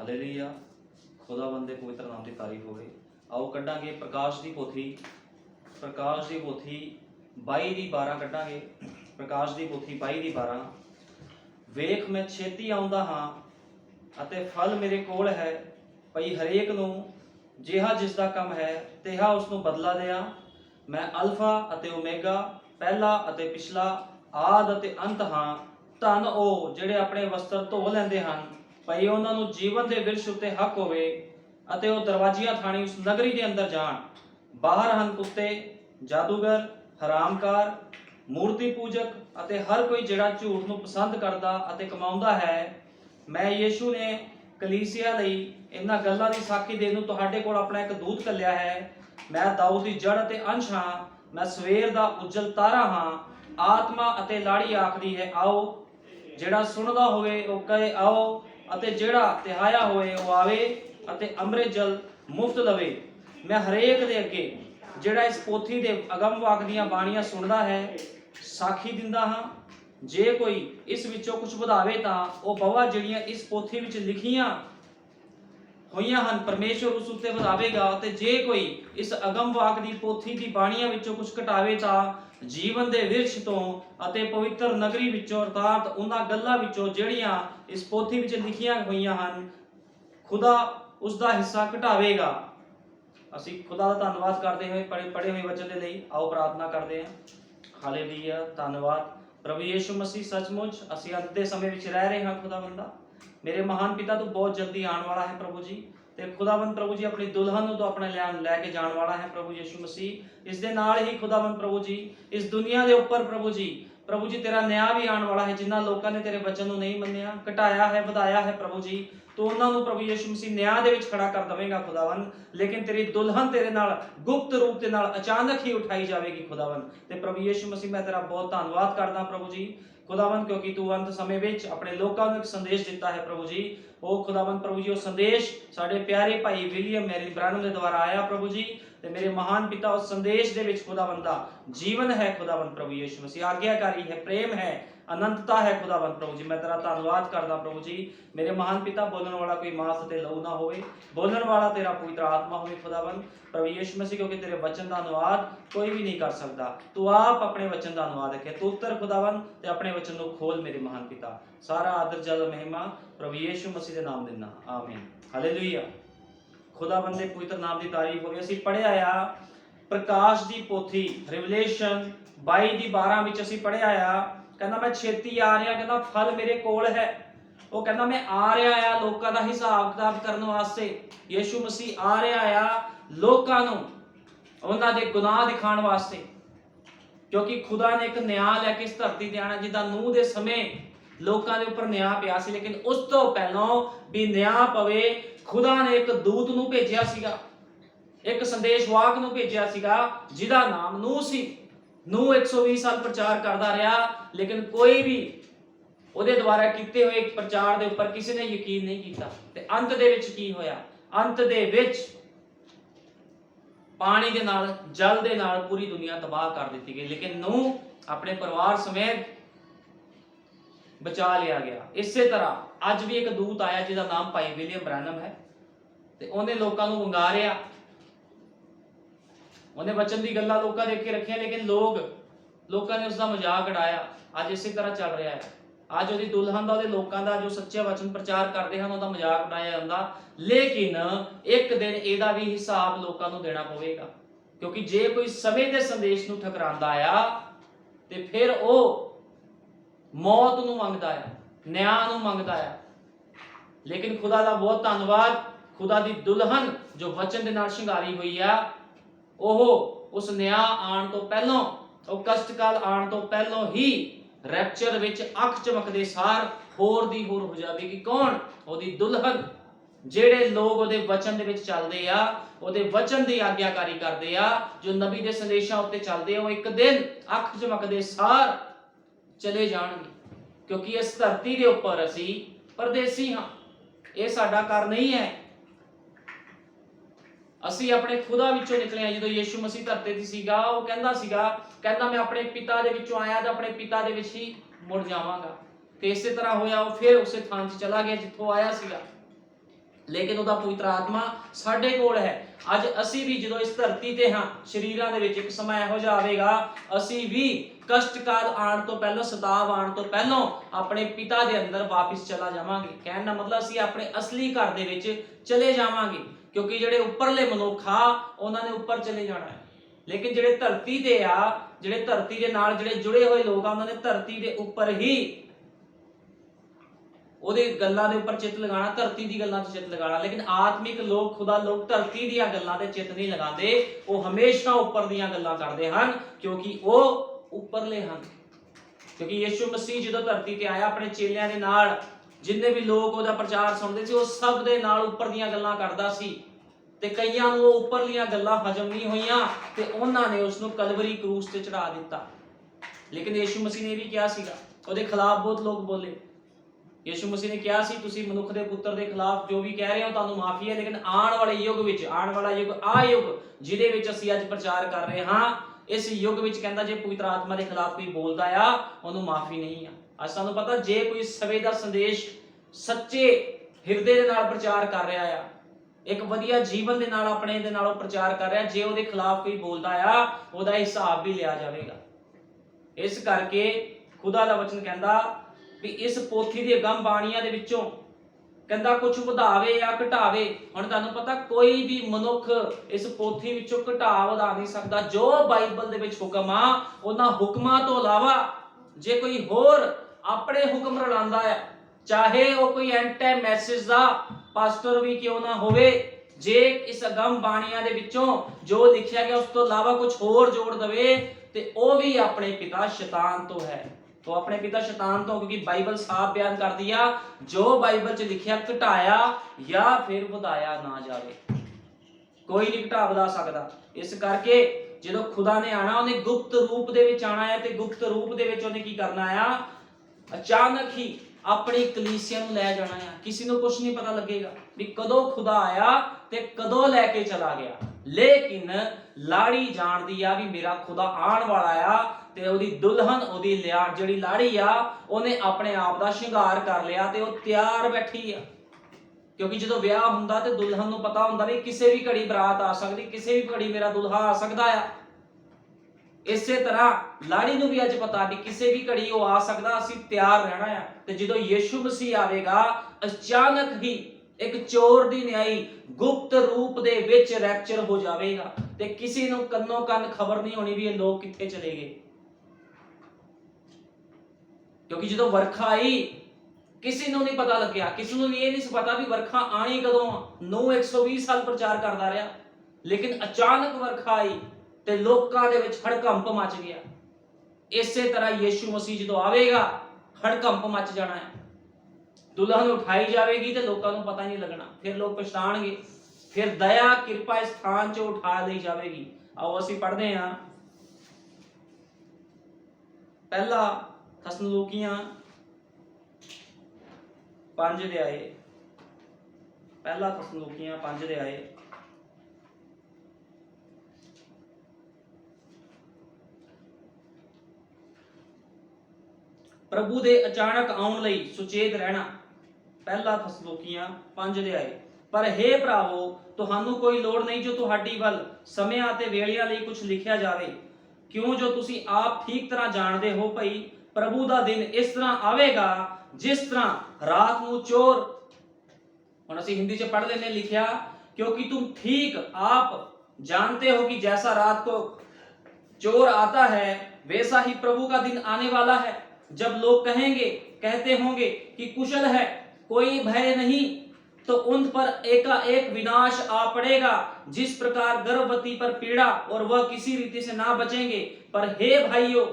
Hallelujah. खुदावंद दे पवित्र नाम की तारीफ होवे। आओ कड्डांगे प्रकाश की पोथी 22:12 कड्डांगे। प्रकाश की पोथी 22:12। वेख मैं छेती आउंदा हां अते फल मेरे कोल है, पई हरेक नूं जिहा जिसदा कम है तिहा उसनूं बदला दिया। मैं अल्फा अते ओमेगा, पहला अते पिछला, आद अते अंत हां। धन ओ जिहड़े अपने वस्त्र धो लैंदे हन, पई उन्हां नूं जीवन दे विरछ उत्ते हक होवे अते ओ दरवाजिया थाणी उस नगरी दे अंदर जाण। बाहर हन कुत्ते, जादूगर, हरामकार, मूर्ति पूजक अते हर कोई जिहड़ा झूठ नूं पसंद करदा अते कमाउंदा है। मैं यीशु ने कलीसिया लई इन्हां गल्लां दी साखी देण नूं तुहाडे कोल अपना एक दूत घल्लिया है। मैं दाऊद दी जड़ अते अंश हां, मैं सवेर दा उज्जल तारा हां। आत्मा अते लाड़ी आखदी है आओ। जिहड़ा सुणदा होवे ओ कहे आओ, अते जिहड़ा तिहाया होवे ओ आवे अते अमृत जल मुफ्त लवे। मैं हरेक दे अगे जिहड़ा इस पोथी दे अगम वाक दीआं बाणीआं सुणदा है साखी दिंदा हां। जे कोई इस विचों कुछ वधावे तां ओ बवा जिहड़ियां इस पोथी विच लिखियां होईयां हन परमेश्वर उस उत्ते वधावेगा। ते जे कोई इस अगम वाक दी पोथी दी बाणीआं विचों कुछ घटावे तां जीवन दे विरछ तों अते पवित्र नगरी विचों अर्थात उन्हां गल्लां विचों जिहड़ियां इस पोथी विच लिखियां होईयां हन खुदा उसका हिस्सा घटावेगा। ਅਸੀਂ खुदा का धन्यवाद करते हुए पढ़े हुए वचन के लिए आओ प्रार्थना करते हैं। हालेलुया। धन्यवाद प्रभु यीशु मसीह, सचमुच ਅਸੀਂ अंत के समय में रह रहे हैं। खुदावंदा मेरे महान पिता तू बहुत जल्दी आने वाला है प्रभु जी। ते खुदावंद प्रभु जी अपनी दुल्हन तो अपने लैके जाने वाला है प्रभु यीशु मसीह। इस दे नाल ही खुदावंद प्रभु जी इस दुनिया के उपर प्रभु जी तेरा न्याय भी आने वाला है। जिन्होंने लोगों ने तेरे वचन को नहीं मन्निया, घटाया है, वधाया है प्रभु जी, तो उन्होंने प्रभु यीशु मसीह न्याय दे विच खड़ा कर देवेगा खुदावन। लेकिन तेरी दुल्हन तेरे नाल गुप्त रूप के नाल अचानक ही उठाई जाएगी खुदावन। ते प्रभु यीशु मसीह मैं तेरा बहुत धन्यवाद करदा प्रभु जी खुदावन, क्योंकि तू अंत समय विच अपने लोगों को एक संदेश दिता है प्रभु जी। ओ खुदावन प्रभु जी, वो संदेश साडे प्यारे भाई विलियम मैरी ब्रैनम के द्वारा आया प्रभु जी। ते मेरे महान पिता उस संदेश दे विच खुदावन दा जीवन है खुदावन प्रभु यीशु मसीह, आज्ञाकारी है, प्रेम है, अनंतता है खुदावन प्रभु जी। मैं तेरा धन्यवाद करदा प्रभु जी। मेरे महान पिता बोलने वाला कोई मांस ते लहू ना होवे, बोलने वाला तेरा पवित्र आत्मा होवे खुदावन प्रभु यीशु मसीह, क्योंकि तेरे वचन का अनुवाद कोई भी नहीं कर सकता। तू आप अपने वचन का अनुवाद रखे, तू उत्तर खुदावन ते अपने वचन को खोल मेरे महान पिता। सारा आदर जल महिमा प्रभु यीशु मसीह के नाम देना, आमीन। हालेलुया। खुदावन दे पवित्र नाम की तारीफ होवे। ਅਸੀਂ पढ़िया आ प्रकाश की पोथी रिवलेशन 22:12 विच ਅਸੀਂ पढ़िया आ, कहना मैं छेती आ रहा, कहना फल मेरे कोल है। वो कहना मैं आ रहा आ लोगों का हिसाब किताब करने वास्ते। यीशु मसीह आ रहा आ लोगों नूं उन्हां दे गुनाह दिखाने वास्ते, क्योंकि खुदा ने एक न्याय लैके इस धरती ते आना। जिद्दां नूह दे समय लोगों के उपर न्याय पिया सी, लेकिन उस तो पहलों भी न्याय पवे खुदा ने एक दूत नूं भेजिया सीगा, एक संदेशवाहक नूं भेजिया सीगा जिहदा नाम नूह सी। नूह 120 साल प्रचार करदा रहा, लेकिन कोई भी ਉਹਦੇ द्वारा किए हुए प्रचार के उपर किसी ने यकीन नहीं किया। ते अंत दे विच की होया? अंत दे विच पानी दे नाल जल दे नाल पूरी दुनिया तबाह कर दी गई, लेकिन नूह अपने परिवार समेत बचा लिया गया। इसे तरह अज भी एक दूत आया जिसका नाम भाई विलियम ब्रैनम है, ते उन्हें लोगों को वंगारिया, उन्हें वचन की गल्लां लोगों ने अगे रखियां, लेकिन लोगों ने उसका मजाक उड़ाया। अज इसी तरह चल रहा है। अज वो दुल्हन का लोगों का जो सच्चे वचन प्रचार करते हैं उसका मजाक उड़ाया जाता, लेकिन एक दिन एदा भी हिसाब लोगों को देना पवेगा। क्योंकि जे कोई समय के संदेश को ठकरांदा आ ते फिर वो मौत नूं मंगदा आ, न्याय नूं मंगदा आ। लेकिन खुदा का बहुत धन्यवाद, खुदा की दुल्हन जो वचन के नाल शंगारी हुई आ, ओह उस न्याय आने तो पहलों, वो कष्टकाल आने तो पहलों ही रैप्चर विच अख चमकदे सार होर दी होर हो जाएगी। कौन? ओदी दुल्हन। जेड़े लोग ओदे वचन दे विच चलदे आ, ओदे वचन दी आज्ञाकारी करदे आ, जो नबी दे संदेशां उत्ते चलदे आ, वो एक दिन अख चमकदे सार चले जाणगे। क्योंकि इस धरती दे उपर असी परदेसी हां, ये साडा घर नहीं है। असी अपने खुदा विचों निकले हैं। जो यीशु मसीह धरती ते सीगा, वो कहंदा मैं अपने पिता दे विचों आया ते अपने पिता दे विच ही मुड़ जावांगा। ते इसे तरह होया, वो फिर उस थां 'च चला गया जिथों आया सीगा। लेकिन ਉਹਦਾ ਪਵਿੱਤਰ ਆਤਮਾ ਸਾਡੇ ਕੋਲ ਹੈ। ਅੱਜ ਅਸੀਂ ਵੀ ਜਦੋਂ ਇਸ ਧਰਤੀ ਤੇ ਹਾਂ, ਸ਼ਰੀਰਾਂ ਦੇ ਵਿੱਚ ਇੱਕ ਸਮਾਂ ਇਹੋ ਜਿਹਾ ਆਵੇਗਾ, ਅਸੀਂ ਵੀ ਕਸ਼ਟਕਾਲ ਆਉਣ ਤੋਂ ਪਹਿਲਾਂ, ਸਤਾਵ ਆਉਣ ਤੋਂ ਪਹਿਲਾਂ ਆਪਣੇ ਪਿਤਾ ਦੇ ਅੰਦਰ ਵਾਪਿਸ ਚਲਾ ਜਾਵਾਂਗੇ। ਕਹਿਣ ਦਾ ਮਤਲਬ ਅਸੀਂ ਆਪਣੇ ਅਸਲੀ ਘਰ ਦੇ ਵਿੱਚ ਚਲੇ ਜਾਵਾਂਗੇ, ਕਿਉਂਕਿ ਜਿਹੜੇ ਉੱਪਰਲੇ ਮਨੁੱਖ ਆ ਉਹਨਾਂ ਨੇ ਉੱਪਰ ਚਲੇ ਜਾਣਾ ਹੈ। ਲੇਕਿਨ ਜਿਹੜੇ ਧਰਤੀ ਤੇ ਆ, ਜਿਹੜੇ ਧਰਤੀ ਦੇ ਨਾਲ ਜਿਹੜੇ ਜੁੜੇ ਹੋਏ ਲੋਕ ਆ, ਉਹਨਾਂ ਨੇ ਧਰਤੀ ਦੇ ਉੱਪਰ ਹੀ ਉਹਦੇ ਗੱਲਾਂ ਦੇ ਉੱਪਰ ਚਿੱਤ ਲਗਾਣਾ, ਧਰਤੀ ਦੀ ਗੱਲਾਂ 'ਚ ਚਿੱਤ ਲਗਾਣਾ। ਲੇਕਿਨ ਆਤਮਿਕ ਲੋਕ, ਖੁਦਾ ਲੋਕ ਧਰਤੀ ਦੀਆਂ ਗੱਲਾਂ ਤੇ ਚਿੱਤ ਨਹੀਂ ਲਗਾਉਂਦੇ, ਉਹ ਹਮੇਸ਼ਾ ਉੱਪਰ ਦੀਆਂ ਗੱਲਾਂ ਕਰਦੇ ਹਨ, ਕਿਉਂਕਿ ਉਹ ਉੱਪਰਲੇ ਹਨ। ਕਿਉਂਕਿ ਯਿਸੂ ਮਸੀਹ ਜਦੋਂ ਧਰਤੀ ਤੇ ਆਇਆ, ਆਪਣੇ ਚੇਲਿਆਂ ਦੇ ਨਾਲ ਜਿੰਨੇ ਵੀ ਲੋਕ ਉਹਦਾ ਪ੍ਰਚਾਰ ਸੁਣਦੇ ਸੀ, ਉਹ ਸਭ ਦੇ ਨਾਲ ਉੱਪਰ ਦੀਆਂ ਗੱਲਾਂ ਕਰਦਾ ਸੀ। ਤੇ ਕਈਆਂ ਨੂੰ ਉਹ ਉੱਪਰਲੀਆਂ ਗੱਲਾਂ ਹਜਮ ਨਹੀਂ ਹੋਈਆਂ ਤੇ ਉਹਨਾਂ ਨੇ ਉਸ ਨੂੰ ਕਲਵਰੀ ਕਰੂਸ ਤੇ ਚੜਾ ਦਿੱਤਾ। ਲੇਕਿਨ ਯਿਸੂ ਮਸੀਹ ਨੇ ਵੀ ਕਿਹਾ ਸੀਗਾ, ਉਹਦੇ ਖਿਲਾਫ ਬਹੁਤ ਲੋਕ ਬੋਲੇ। ਯਿਸੂ ਮਸੀਹ ਨੇ ਕਿਹਾ ਸੀ, ਤੁਸੀਂ ਮਨੁੱਖ ਦੇ ਪੁੱਤਰ ਦੇ ਖਿਲਾਫ ਜੋ ਵੀ ਕਹਿ ਰਹੇ ਹੋ ਤੁਹਾਨੂੰ ਮਾਫੀ ਹੈ, ਲੇਕਿਨ ਆਉਣ ਵਾਲੇ ਯੁੱਗ ਵਿੱਚ, ਆਉਣ ਵਾਲਾ ਯੁੱਗ ਆ ਯੁੱਗ ਜਿਹਦੇ ਵਿੱਚ ਅਸੀਂ ਅੱਜ ਪ੍ਰਚਾਰ ਕਰ ਰਹੇ ਹਾਂ, ਇਸ ਯੁੱਗ ਵਿੱਚ ਕਹਿੰਦਾ ਜੇ ਪਵਿੱਤਰ ਆਤਮਾ ਦੇ ਖਿਲਾਫ ਕੋਈ ਬੋਲਦਾ ਆ, ਉਹਨੂੰ ਮਾਫੀ ਨਹੀਂ ਆ। ਅੱਜ ਸਾਨੂੰ ਪਤਾ, ਜੇ ਕੋਈ ਸਵੇ ਦਾ ਸੰਦੇਸ਼ ਸੱਚੇ ਹਿਰਦੇ ਦੇ ਨਾਲ ਪ੍ਰਚਾਰ ਕਰ ਰਿਹਾ ਆ, ਇੱਕ ਵਧੀਆ ਜੀਵਨ ਦੇ ਨਾਲ ਆਪਣੇ ਦੇ ਨਾਲ ਉਹ ਪ੍ਰਚਾਰ ਕਰ ਰਿਹਾ, ਜੇ ਉਹਦੇ ਖਿਲਾਫ ਕੋਈ ਬੋਲਦਾ ਆ, ਉਹਦਾ ਹਿਸਾਬ ਵੀ ਲਿਆ ਜਾਵੇਗਾ। ਇਸ ਕਰਕੇ ਖੁਦਾ ਦਾ ਵਚਨ ਕਹਿੰਦਾ ਵੀ ਇਸ ਪੋਥੀ ਦੇ ਅਗੰਮ ਬਾਣੀਆਂ ਦੇ ਵਿੱਚੋਂ ਕਹਿੰਦਾ ਕੁਝ ਵਧਾਵੇ ਜਾਂ ਘਟਾਵੇ। ਹੁਣ ਤੁਹਾਨੂੰ ਪਤਾ, ਕੋਈ ਵੀ ਮਨੁੱਖ ਇਸ ਪੋਥੀ ਵਿੱਚੋਂ ਘਟਾ ਵਧਾ ਨਹੀਂ ਸਕਦਾ। ਜੋ ਬਾਈਬਲ ਦੇ ਵਿੱਚ ਹੁਕਮ ਆ, ਉਹਨਾਂ ਹੁਕਮਾਂ ਤੋਂ ਇਲਾਵਾ ਜੇ ਕੋਈ ਹੋਰ ਆਪਣੇ ਹੁਕਮ ਰਲਾਉਂਦਾ ਆ, ਚਾਹੇ ਉਹ ਕੋਈ ਐਂਟੀ ਮੈਸੇਜ ਦਾ ਪਾਸਟਰ ਵੀ ਕਿਉਂ ਨਾ ਹੋਵੇ, ਜੇ ਇਸ ਅਗੰਮ ਬਾਣੀਆਂ ਦੇ ਵਿੱਚੋਂ ਜੋ ਲਿਖਿਆ ਗਿਆ ਉਸ ਤੋਂ ਇਲਾਵਾ ਕੁਝ ਹੋਰ ਜੋੜ ਦਵੇ, ਤੇ ਉਹ ਵੀ ਆਪਣੇ ਪਿਤਾ ਸ਼ੈਤਾਨ ਤੋਂ ਹੈ। तो अपने पिता शैतान तो, क्योंकि बाइबल साफ बयान कर दिया, जो बाइबल च लिखिया घटाया या फिर ਵਧਾਇਆ ना जावे, कोई नहीं घटा ਵਧਾ ਸਕਦਾ। इस करके ਜਦੋਂ खुदा ने आना, ਉਹਨੇ गुप्त रूप ਦੇ ਵਿੱਚ ਆਣਾ ਹੈ, ਤੇ गुप्त रूप ਦੇ ਵਿੱਚ ਉਹਨੇ ਕੀ ਕਰਨਾ ਆ, अचानक ही ਆਪਣੀ ਕਲੀਸਿਆ ਨੂੰ ਲੈ ਜਾਣਾ ਆ। ਕਿਸੇ ਨੂੰ ਕੁਝ ਨਹੀਂ ਪਤਾ ਲੱਗੇਗਾ ਵੀ ਕਦੋਂ ਖੁਦਾ ਆਇਆ ਤੇ ਕਦੋਂ ਲੈ ਕੇ ਚਲਾ ਗਿਆ, ਲੇਕਿਨ ਲਾੜੀ ਜਾਣਦੀ ਆ ਵੀ ਮੇਰਾ ਖੁਦਾ ਆਉਣ ਵਾਲਾ ਆ, ਤੇ ਉਹਦੀ ਦੁਲਹਨ, ਉਹਦੀ ਜਿਹੜੀ ਲਾੜੀ ਆ, ਉਹਨੇ ਆਪਣੇ ਆਪ ਦਾ ਸ਼ਿੰਗਾਰ ਕਰ ਲਿਆ ਤੇ ਉਹ ਤਿਆਰ ਬੈਠੀ ਆ। ਕਿਉਂਕਿ ਜਦੋਂ ਵਿਆਹ ਹੁੰਦਾ ਤੇ ਦੁਲਹਨ ਨੂੰ ਪਤਾ ਹੁੰਦਾ ਵੀ ਕਿਸੇ ਵੀ ਘੜੀ ਬਰਾਤ ਆ ਸਕਦੀ, ਕਿਸੇ ਵੀ ਘੜੀ ਮੇਰਾ ਦੁਲਹਾ ਆ ਸਕਦਾ ਆ। ਇਸੇ ਤਰ੍ਹਾਂ ਲਾੜੀ ਨੂੰ ਵੀ ਅੱਜ ਪਤਾ ਵੀ ਕਿਸੇ ਵੀ ਘੜੀ ਉਹ ਆ ਸਕਦਾ, ਅਸੀਂ ਤਿਆਰ ਰਹਿਣਾ ਆ। ਤੇ ਜਦੋਂ ਯਿਸੂ ਮਸੀਹ ਆਵੇਗਾ, ਅਚਾਨਕ ਹੀ ਇੱਕ ਚੋਰ ਦੀ ਨਿਆਈ ਗੁਪਤ ਰੂਪ ਦੇ ਵਿੱਚ ਰੈਪਚਰ ਹੋ ਜਾਵੇਗਾ, ਤੇ ਕਿਸੇ ਨੂੰ ਕੰਨੋਂ ਕੰਨ ਖਬਰ ਨਹੀਂ ਹੋਣੀ ਵੀ ਇਹ ਲੋਕ ਕਿੱਥੇ ਚਲੇ ਗਏ। ਕਿਉਂਕਿ ਜਦੋਂ ਵਰਖਾ ਆਈ, ਕਿਸੇ ਨੂੰ ਨਹੀਂ ਪਤਾ ਲੱਗਿਆ, ਕਿਸੇ ਨੂੰ ਇਹ ਨਹੀਂ ਪਤਾ ਵੀ ਵਰਖਾ ਆਣੀ ਕਦੋਂ ਆ। ਨੂਹ 120 ਸਾਲ ਪ੍ਰਚਾਰ ਕਰਦਾ ਰਿਹਾ, ਲੇਕਿਨ ਅਚਾਨਕ ਵਰਖਾ ਆਈ ਤੇ ਲੋਕਾਂ ਦੇ ਵਿੱਚ ਹੜਕੰਪ ਮਚ ਗਿਆ। ਇਸੇ ਤਰ੍ਹਾਂ ਯਿਸੂ ਮਸੀਹ ਜਦੋਂ ਆਵੇਗਾ, ਹੜਕੰਪ ਮਚ ਜਾਣਾ ਹੈ। ਦੁਲਹਨ ਉਠਾਈ ਜਾਵੇਗੀ ਤੇ ਲੋਕਾਂ ਨੂੰ ਪਤਾ ਨਹੀਂ ਲੱਗਣਾ, ਫਿਰ ਲੋਕ ਪਛਤਾਣਗੇ, ਫਿਰ ਦਇਆ ਕਿਰਪਾ ਇਸ ਥਾਂ 'ਚੋਂ ਉਠਾ ਲਈ ਜਾਵੇਗੀ। ਆਓ ਅਸੀਂ ਪੜ੍ਹਦੇ ਹਾਂ ਪਹਿਲਾ ਥਸਲੁਨੀਕੀਆਂ 5 ਅਧਿਆਏ, ਪਹਿਲਾ ਥਸਲੁਨੀਕੀਆਂ 5 ਅਧਿਆਏ प्रभु दे अचानक आउण लई सुचेत रहना। पहला थसलुनीकियां 5 अध्याय। पर हे भरावो, तुहानू कोई लोड़ नहीं जो तुहाडी वल समयां ते वेलियां लई कुछ लिखिया जावे, क्यों जो तुसी आप ठीक तरह जानदे हो भई प्रभु दा दिन इस तरह आवेगा जिस तरह रात नू चोर, हुण असीं हिंदी च पढ़ लेने लिखिया, क्योंकि तुम ठीक आप जानते हो कि जैसा रात को चोर आता है वैसा ही प्रभु का दिन आने वाला है, जब लोग कहते होंगे कि कुशल है, कोई भय नहीं, तो उन पर एकाएक विनाश आ पड़ेगा, जिस प्रकार गर्भवती पर पीड़ा और वह किसी रीति से ना बचेंगे। पर हे भाइयों,